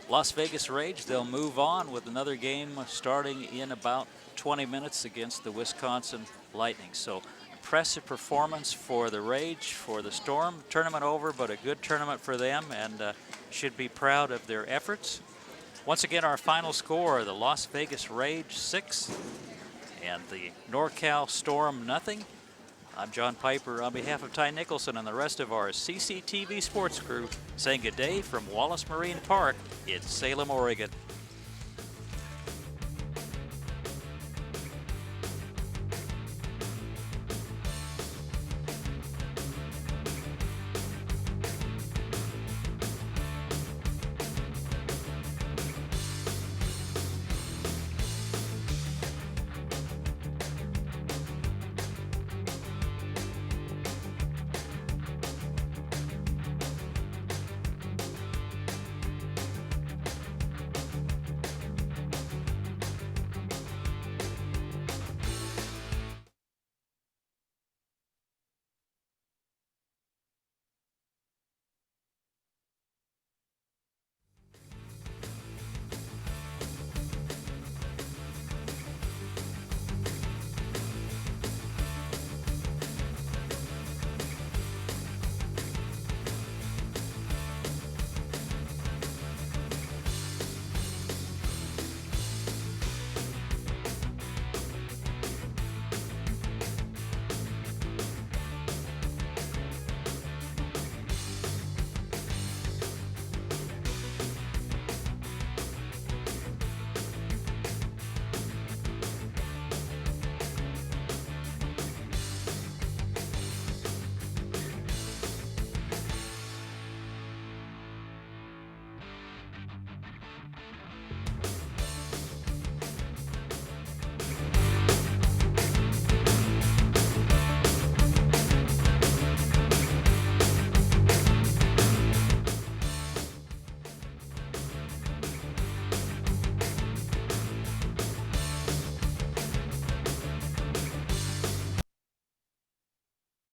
Las Vegas Rage, they'll move on with another game starting in about 20 minutes against the Wisconsin Lightning. So impressive performance for the Rage, for the Storm. Tournament over, but a good tournament for them, and should be proud of their efforts. Once again, our final score, the Las Vegas Rage 6 and the NorCal Storm 0. I'm John Piper on behalf of Ty Nicholson and the rest of our CCTV sports crew saying good day from Wallace Marine Park in Salem, Oregon.